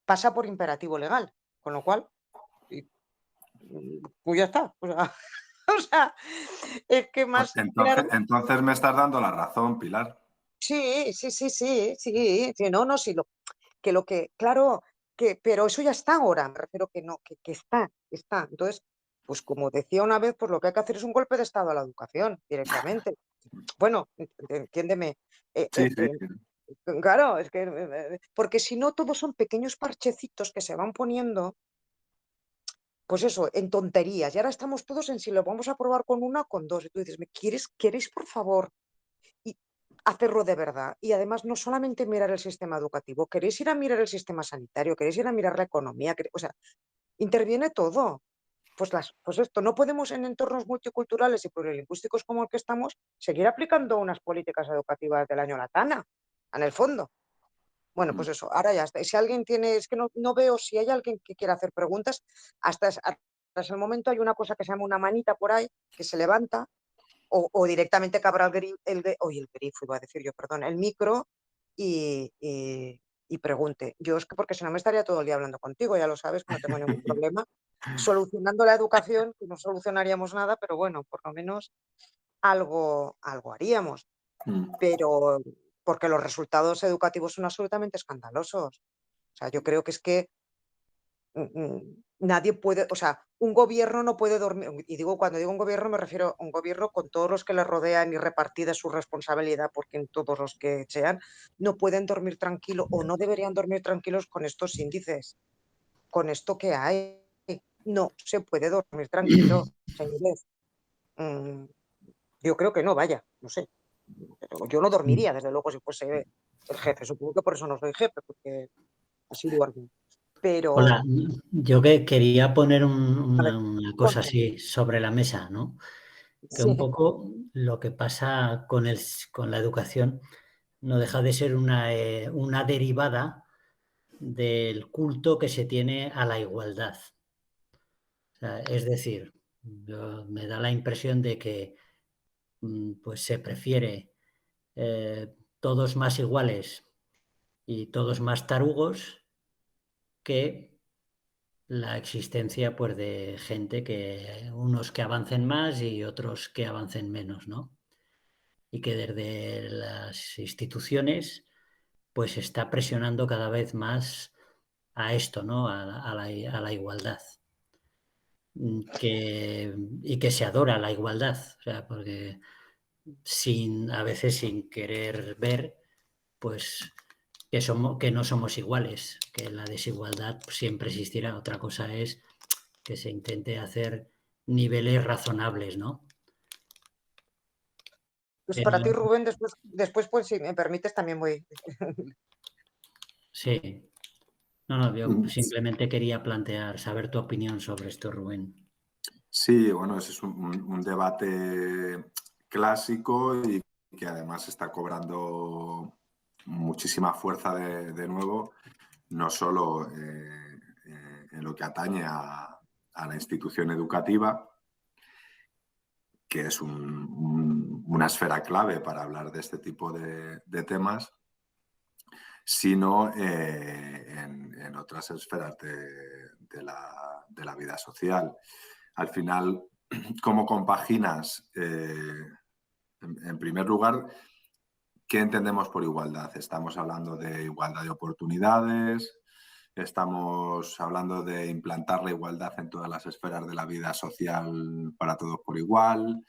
Pasa por imperativo legal, con lo cual, pues ya está. O sea, es que Pues más claro. entonces me estás dando la razón, Pilar. Sí, sí, sí, sí, sí, sí, no, no, sí, claro, pero eso ya está ahora, me refiero que no, que está. Entonces, pues como decía una vez, pues lo que hay que hacer es un golpe de Estado a la educación directamente. Bueno, entiéndeme. eh, Sí, eh, sí. eh, claro, es que, porque si no, todos son pequeños parchecitos que se van poniendo, pues eso, en tonterías. Y ahora estamos todos en si lo vamos a probar con una o con dos. Y tú dices, ¿queréis, por favor, y hacerlo de verdad? Y además no solamente mirar el sistema educativo, queréis ir a mirar el sistema sanitario, queréis ir a mirar la economía, o sea, interviene todo. Pues esto, no podemos en entornos multiculturales y plurilingüísticos como el que estamos seguir aplicando unas políticas educativas del año latana, en el fondo. Bueno, pues eso, ahora ya está. Y si alguien tiene, es que no veo si hay alguien que quiera hacer preguntas, hasta el momento hay una cosa que se llama una manita por ahí, que se levanta, o directamente que abra el grifo, iba a decir yo, perdón, el micro y pregunte. Yo es que porque si no me estaría todo el día hablando contigo, ya lo sabes, que no tengo ningún problema. Solucionando la educación, que no solucionaríamos nada, pero bueno, por lo menos algo haríamos. Pero porque los resultados educativos son absolutamente escandalosos. O sea, yo creo que es que nadie puede, o sea, un gobierno no puede dormir, y cuando digo un gobierno me refiero a un gobierno con todos los que le rodean y repartida su responsabilidad, porque en todos los que sean, no pueden dormir tranquilo o no deberían dormir tranquilos con estos índices, con esto que hay. No se puede dormir tranquilo, señores. Yo creo que no, vaya, no sé. Pero yo no dormiría, desde luego, si fuese el jefe. Supongo que por eso no soy jefe, porque así duermo. Pero, Hola, yo que quería poner a ver, una cosa ponte. así sobre la mesa, ¿no? Que un Sí. poco lo que pasa con la educación no deja de ser una derivada del culto que se tiene a la igualdad. O sea, es decir, me da la impresión de que pues se prefiere todos más iguales y todos más tarugos que la existencia pues de gente que unos que avancen más y otros que avancen menos, ¿no? Y que desde las instituciones pues se está presionando cada vez más a esto, ¿no? A la igualdad. Y que se adora la igualdad, o sea, porque a veces sin querer ver, pues que no somos iguales, que la desigualdad siempre existirá. Otra cosa es que se intente hacer niveles razonables, ¿no? Pues para ti, Pero Rubén, después pues si me permites, también voy. sí, no, yo simplemente quería plantear, saber tu opinión sobre esto, Rubén. Sí, bueno, ese es un debate clásico y que además está cobrando muchísima fuerza de nuevo, no solo en lo que atañe a la institución educativa, que es una esfera clave para hablar de este tipo de temas, sino en otras esferas de la vida social. Al final, ¿cómo compaginas? En primer lugar, ¿qué entendemos por igualdad? Estamos hablando de igualdad de oportunidades, estamos hablando de implantar la igualdad en todas las esferas de la vida social para todos por igual,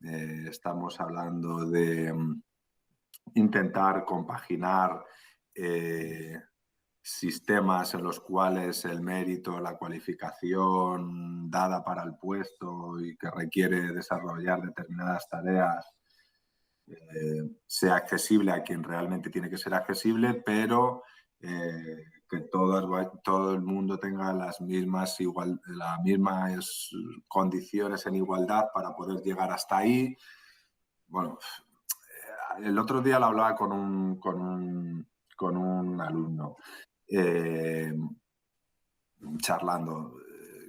estamos hablando de intentar compaginar sistemas en los cuales el mérito, la cualificación dada para el puesto y que requiere desarrollar determinadas tareas sea accesible a quien realmente tiene que ser accesible, pero que todo el mundo tenga las mismas condiciones en igualdad para poder llegar hasta ahí. Bueno, el otro día lo hablaba con un alumno, charlando.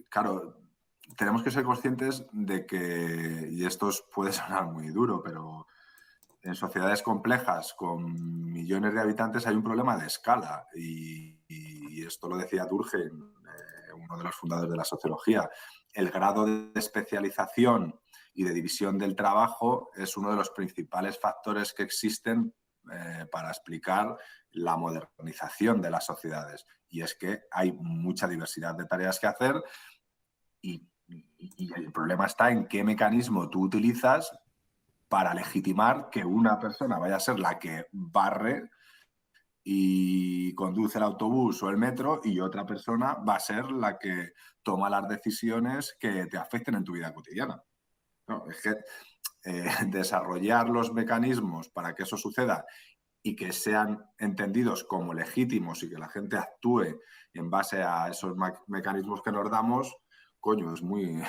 Claro, tenemos que ser conscientes de que, y esto puede sonar muy duro, pero en sociedades complejas con millones de habitantes hay un problema de escala y esto lo decía Durkheim, uno de los fundadores de la sociología. El grado de especialización y de división del trabajo es uno de los principales factores que existen para explicar la modernización de las sociedades. Y es que hay mucha diversidad de tareas que hacer y el problema está en qué mecanismo tú utilizas para legitimar que una persona vaya a ser la que barre y conduce el autobús o el metro y otra persona va a ser la que toma las decisiones que te afecten en tu vida cotidiana. No, es que desarrollar los mecanismos para que eso suceda y que sean entendidos como legítimos y que la gente actúe en base a esos mecanismos que nos damos, coño, es muy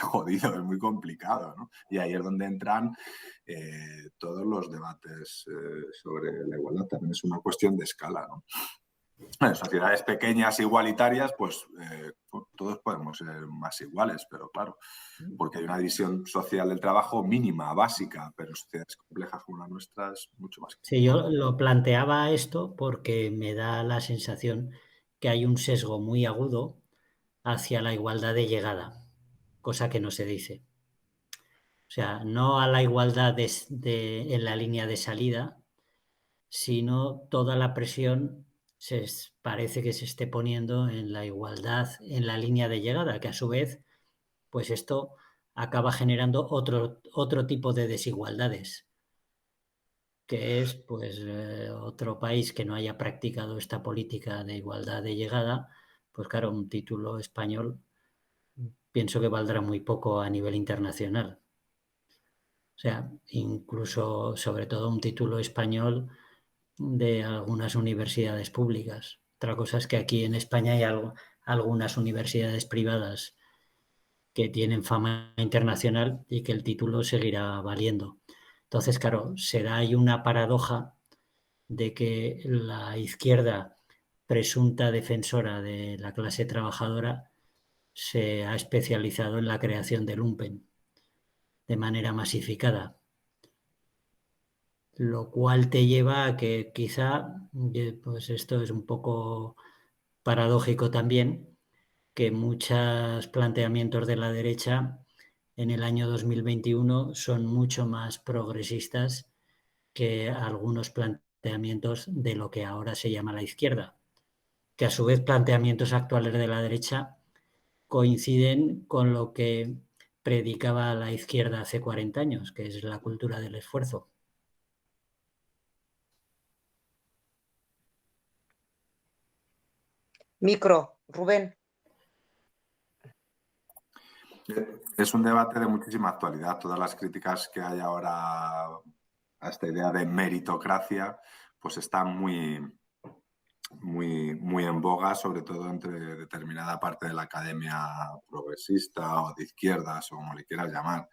jodido, es muy complicado, ¿no? Y ahí es donde entran todos los debates sobre la igualdad. También es una cuestión de escala, ¿no? En sociedades pequeñas, igualitarias, pues todos podemos ser más iguales, pero claro, porque hay una división social del trabajo mínima, básica, pero en sociedades complejas como la nuestra es mucho más. Sí, yo lo planteaba esto porque me da la sensación que hay un sesgo muy agudo hacia la igualdad de llegada, cosa que no se dice. O sea, no a la igualdad en la línea de salida, sino toda la presión parece que se esté poniendo en la igualdad en la línea de llegada, que a su vez, pues esto acaba generando otro tipo de desigualdades, que es pues otro país que no haya practicado esta política de igualdad de llegada, pues claro, un título español pienso que valdrá muy poco a nivel internacional. O sea, incluso, sobre todo, un título español de algunas universidades públicas. Otra cosa es que aquí en España hay algunas universidades privadas que tienen fama internacional y que el título seguirá valiendo. Entonces, claro, se da ahí una paradoja de que la izquierda presunta defensora de la clase trabajadora se ha especializado en la creación de lumpen de manera masificada, lo cual te lleva a que quizá, pues esto es un poco paradójico también, que muchos planteamientos de la derecha en el año 2021 son mucho más progresistas que algunos planteamientos de lo que ahora se llama la izquierda, que a su vez planteamientos actuales de la derecha coinciden con lo que predicaba la izquierda hace 40 años, que es la cultura del esfuerzo. Micro, Rubén. Es un debate de muchísima actualidad. Todas las críticas que hay ahora a esta idea de meritocracia, pues están muy en boga, sobre todo entre determinada parte de la academia progresista o de izquierdas, o como le quieras llamar.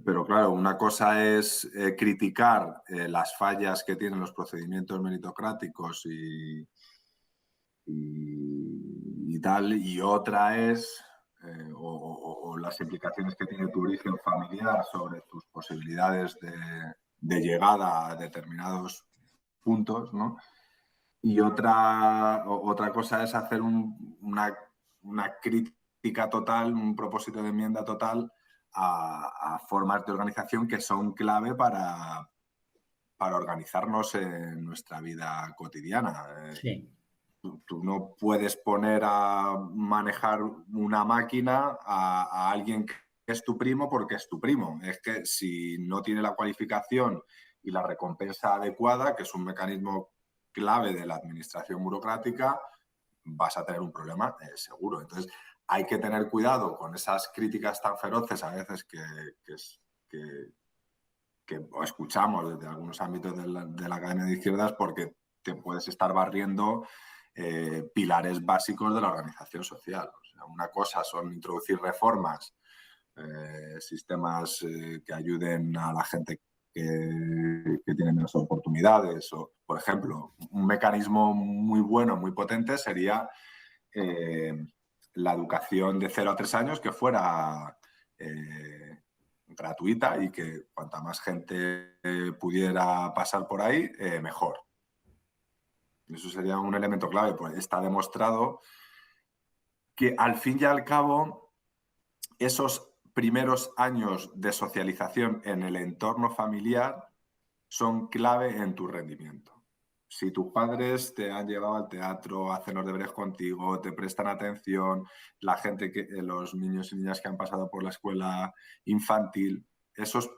Pero claro, una cosa es criticar las fallas que tienen los procedimientos meritocráticos y tal, y otra es o las implicaciones que tiene tu origen familiar sobre tus posibilidades de llegada a determinados puntos, ¿no? Y otra cosa es hacer una crítica total, un propósito de enmienda total a formas de organización que son clave para organizarnos en nuestra vida cotidiana. Sí. Tú no puedes poner a manejar una máquina a alguien que es tu primo porque es tu primo. Es que si no tiene la cualificación y la recompensa adecuada, que es un mecanismo clave de la administración burocrática, vas a tener un problema seguro. Entonces, hay que tener cuidado con esas críticas tan feroces a veces que escuchamos desde algunos ámbitos de la Academia de Izquierdas, porque te puedes estar barriendo pilares básicos de la organización social. O sea, una cosa son introducir reformas, sistemas que ayuden a la gente que tiene menos oportunidades. O, por ejemplo, un mecanismo muy bueno, muy potente sería la educación de 0 a 3 años que fuera gratuita y que cuanta más gente pudiera pasar por ahí, mejor. Eso sería un elemento clave, pues está demostrado que al fin y al cabo esos primeros años de socialización en el entorno familiar son clave en tu rendimiento. Si tus padres te han llevado al teatro, hacen los deberes contigo, te prestan atención, la gente los niños y niñas que han pasado por la escuela infantil, esos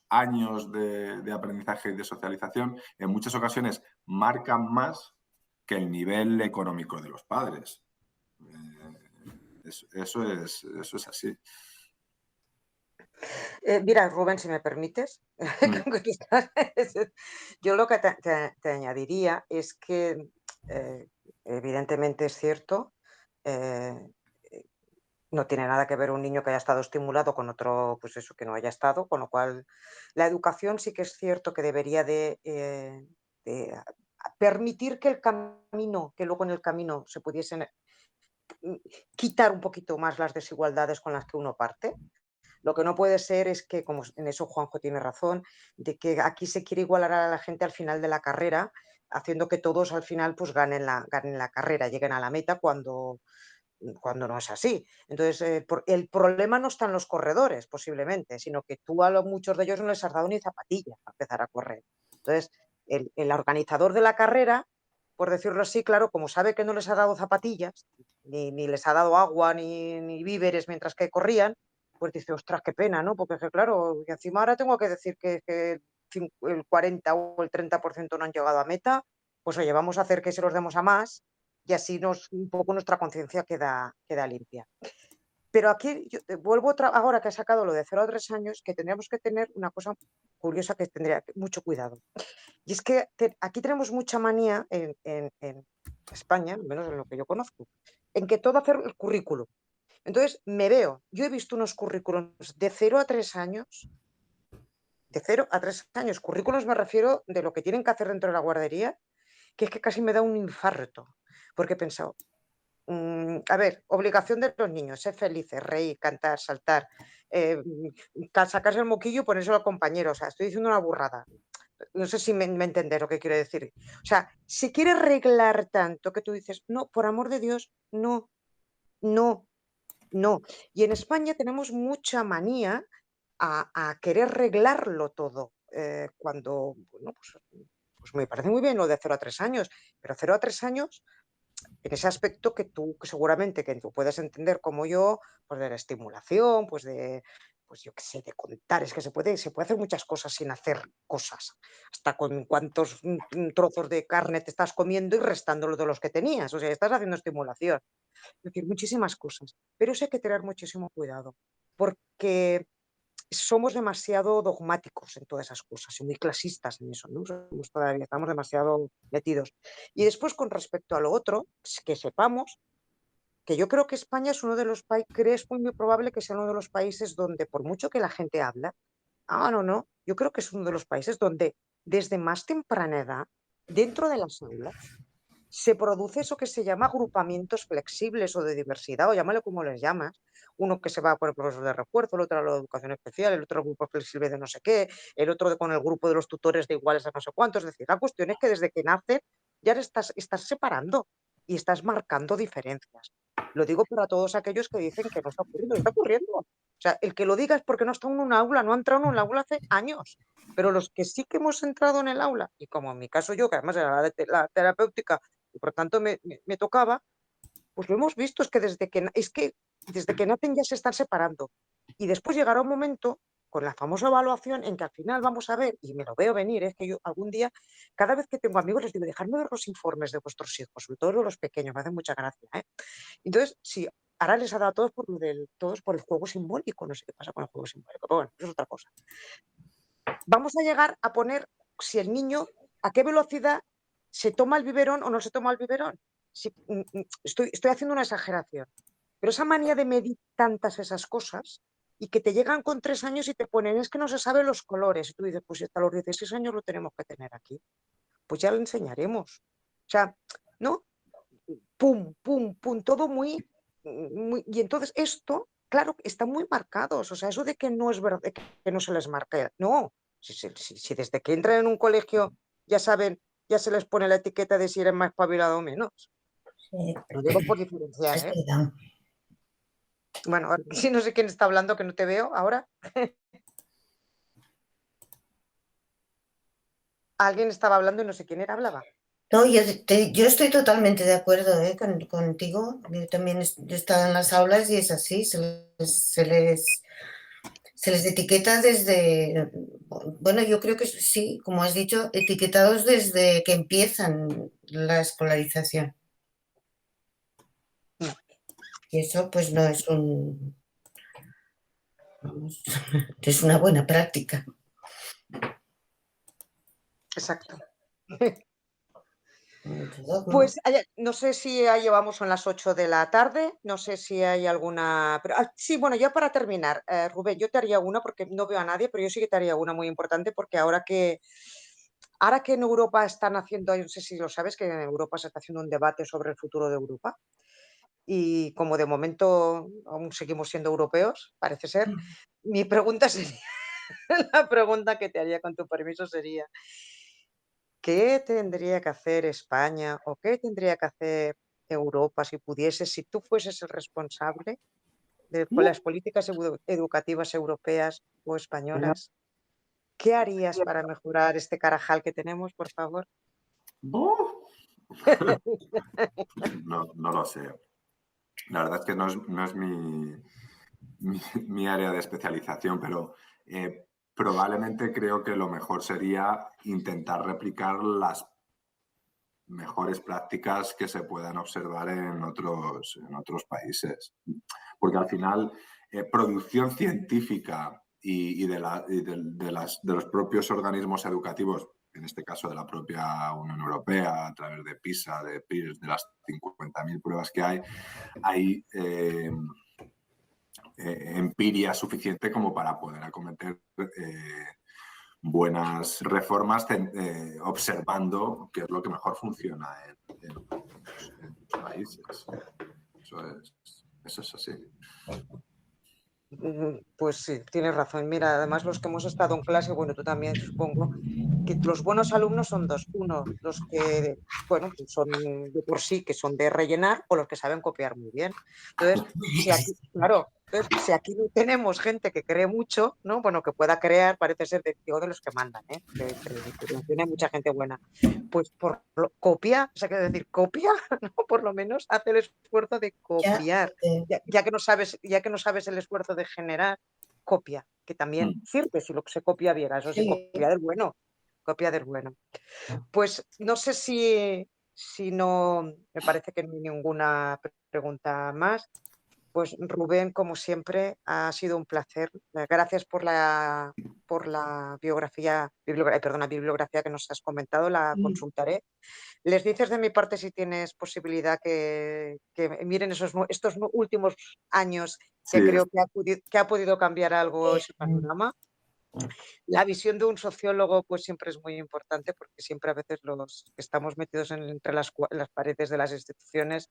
años de aprendizaje y de socialización en muchas ocasiones marcan más que el nivel económico de los padres. Eso es así. Mira, Rubén, si me permites, yo lo que te añadiría es que evidentemente es cierto, no tiene nada que ver un niño que haya estado estimulado con otro, pues eso, que no haya estado, con lo cual la educación sí que es cierto que debería de permitir que el camino, que luego en el camino se pudiesen quitar un poquito más las desigualdades con las que uno parte. Lo que no puede ser es que, como en eso Juanjo tiene razón, de que aquí se quiere igualar a la gente al final de la carrera, haciendo que todos al final pues ganen la carrera, lleguen a la meta cuando no es así. Entonces, el problema no está en los corredores, posiblemente, sino que tú a muchos de ellos no les has dado ni zapatillas para empezar a correr. Entonces, el organizador de la carrera, por decirlo así, claro, como sabe que no les ha dado zapatillas, ni les ha dado agua, ni víveres mientras que corrían, pues dice, ostras, qué pena, ¿no? Porque claro, y encima ahora tengo que decir que el 40 o el 30% no han llegado a meta, pues oye, vamos a hacer que se los demos a más y así un poco nuestra conciencia queda limpia. Pero aquí yo vuelvo ahora que he sacado lo de 0 a 3 años, que tendríamos que tener una cosa curiosa que tendría mucho cuidado. Y es que aquí tenemos mucha manía en España, al menos en lo que yo conozco, en que todo hacer el currículum. Entonces, yo he visto unos currículums de 0 a 3 años, currículums me refiero de lo que tienen que hacer dentro de la guardería, que es que casi me da un infarto, porque he pensado, a ver, obligación de los niños, ser felices, reír, cantar, saltar, sacarse el moquillo y ponérselo al compañero, o sea, estoy diciendo una burrada. No sé si me entendés lo que quiero decir. O sea, si quieres arreglar tanto que tú dices, no, por amor de Dios, no. Y en España tenemos mucha manía a querer arreglarlo todo, cuando, bueno, pues me parece muy bien lo de 0 a 3 años, pero 0 a 3 años, en ese aspecto que tú seguramente que tú puedes entender como yo, pues de la estimulación, pues yo qué sé, de contar, es que se puede hacer muchas cosas sin hacer cosas, hasta con cuántos trozos de carne te estás comiendo y restándolo de los que tenías, o sea, estás haciendo estimulación. Es decir, muchísimas cosas, pero eso hay que tener muchísimo cuidado, porque somos demasiado dogmáticos en todas esas cosas y muy clasistas en eso, ¿no? Estamos demasiado metidos. Y después, con respecto a lo otro, que sepamos que yo creo que España es uno de los países, es muy probable que sea uno de los países donde, por mucho que la gente habla, no, yo creo que es uno de los países donde desde más temprana edad, dentro de las aulas, se produce eso que se llama agrupamientos flexibles o de diversidad, o llámalo como les llamas. Uno que se va con el profesor de refuerzo, el otro a la educación especial, el otro grupo flexible de no sé qué, el otro con el grupo de los tutores de iguales a no sé cuántos. Es decir, la cuestión es que desde que nacen ya estás separando y estás marcando diferencias. Lo digo para todos aquellos que dicen que no está ocurriendo, está ocurriendo. O sea, el que lo diga es porque no está en un aula, no ha entrado en un aula hace años. Pero los que sí que hemos entrado en el aula, y como en mi caso yo, que además era la terapéutica, y por tanto me tocaba, pues lo hemos visto, es que desde que nacen ya se están separando. Y después llegará un momento con la famosa evaluación en que al final vamos a ver, y me lo veo venir, es que yo algún día, cada vez que tengo amigos les digo, dejadme ver los informes de vuestros hijos, sobre todo los pequeños, me hacen mucha gracia. Entonces, sí, ahora les ha dado a todos por el juego simbólico, no sé qué pasa con el juego simbólico, pero bueno, es otra cosa. Vamos a llegar a poner si el niño, a qué velocidad se toma el biberón o no se toma el biberón. Estoy haciendo una exageración, pero esa manía de medir tantas esas cosas y que te llegan con 3 años y te ponen, es que no se saben los colores, y tú dices, pues hasta los 16 años lo tenemos que tener aquí, pues ya lo enseñaremos. O sea, ¿no? Pum, pum, pum, todo muy... Y entonces esto, claro, están muy marcados, o sea, eso de que no es verdad, que no se les marca, no, si desde que entran en un colegio ya saben, ya se les pone la etiqueta de si eres más espabilado o menos. Lo digo por diferenciar, ¿eh? Bueno, si no sé quién está hablando, que no te veo ahora. Alguien estaba hablando y no sé quién era, hablaba. No, yo estoy totalmente de acuerdo contigo. Yo también he estado en las aulas y es así, se les etiqueta desde, bueno, yo creo que sí, como has dicho, etiquetados desde que empiezan la escolarización. Y eso pues no es es una buena práctica. Exacto. Pues no sé si ya llevamos, son las 8 de la tarde, no sé si hay alguna... Pero, sí, bueno, ya para terminar, Rubén, yo te haría una porque no veo a nadie, pero yo sí que te haría una muy importante porque ahora que en Europa están haciendo, no sé si lo sabes, que en Europa se está haciendo un debate sobre el futuro de Europa y como de momento aún seguimos siendo europeos, parece ser, mi pregunta sería, la pregunta que te haría con tu permiso sería... ¿Qué tendría que hacer España o qué tendría que hacer Europa si pudiese, si tú fueses el responsable de las políticas educativas europeas o españolas? ¿Qué harías para mejorar este carajal que tenemos, por favor? No lo sé. La verdad es que no es mi área de especialización, pero probablemente creo que lo mejor sería intentar replicar las mejores prácticas que se puedan observar en otros países. Porque al final, producción científica y de los propios organismos educativos, en este caso de la propia Unión Europea, a través de PISA, de PIRS, de las 50.000 pruebas que hay empiria suficiente como para poder acometer buenas reformas observando qué es lo que mejor funciona en los países. Eso es así. Pues sí, tienes razón. Mira, además los que hemos estado en clase, bueno, tú también supongo, que los buenos alumnos son dos. Uno, los que, bueno, pues son de por sí, que son de rellenar, o los que saben copiar muy bien. Entonces, si aquí, claro, si aquí no tenemos gente que cree mucho, ¿no? Bueno, que pueda crear, parece ser de los que mandan, ¿eh? Que tiene mucha gente buena. Pues copia, o sea, quiero decir, copia, ¿no? Por lo menos hace el esfuerzo de copiar. Ya que no sabes el esfuerzo de generar, copia, que también sirve si lo que se copia bien, eso sí, copia del bueno. Pues no sé si no, me parece que no hay ninguna pregunta más. Pues Rubén, como siempre, ha sido un placer. Gracias por la bibliografía que nos has comentado, la consultaré. Les dices de mi parte, si tienes posibilidad, que miren estos últimos años, que creo que ha podido cambiar algo ese panorama. La visión de un sociólogo pues siempre es muy importante, porque siempre a veces los que estamos metidos entre las paredes de las instituciones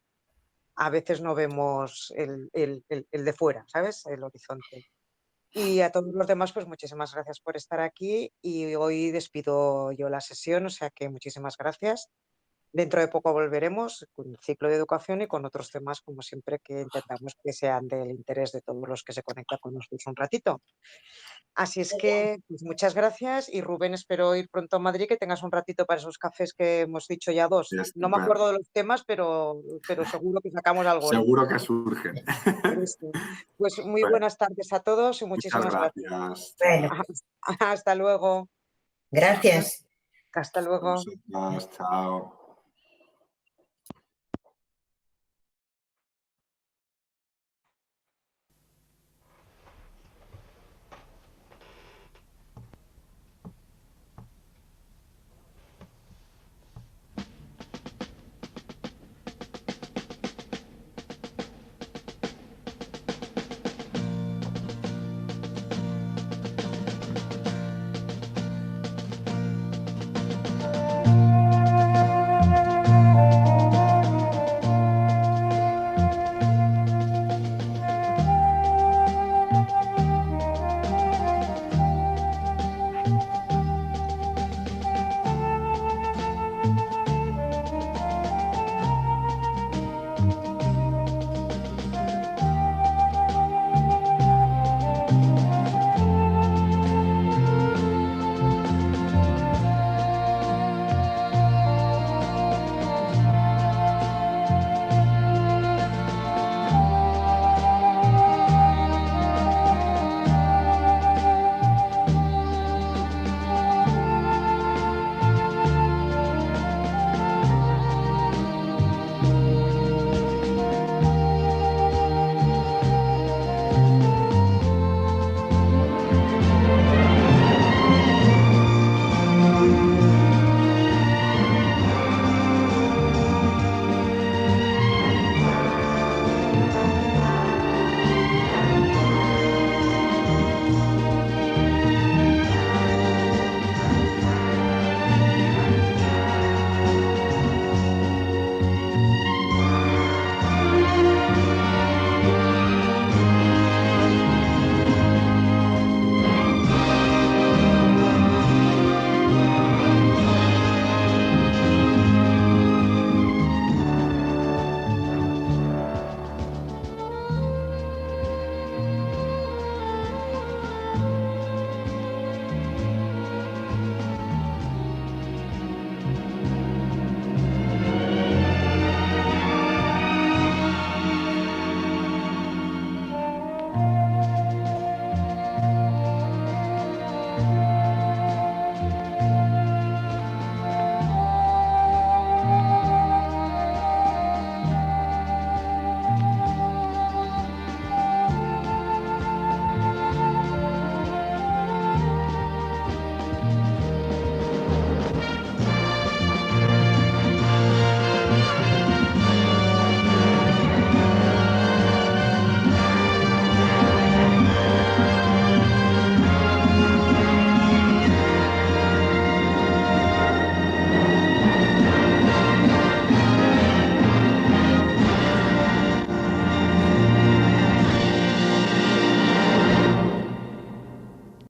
a veces no vemos el de fuera, ¿sabes? El horizonte. Y a todos los demás, pues muchísimas gracias por estar aquí, y hoy despido yo la sesión, o sea que muchísimas gracias. Dentro de poco volveremos con el ciclo de educación y con otros temas, como siempre, que intentamos que sean del interés de todos los que se conectan con nosotros un ratito. Así es que pues, muchas gracias, y Rubén, espero ir pronto a Madrid, que tengas un ratito para esos cafés que hemos dicho ya 2. No me acuerdo de los temas, pero seguro que sacamos algo. Seguro que surgen. Pues muy Bueno, buenas tardes a todos y muchísimas gracias. Bueno, Hasta luego. gracias. Hasta luego. Chao.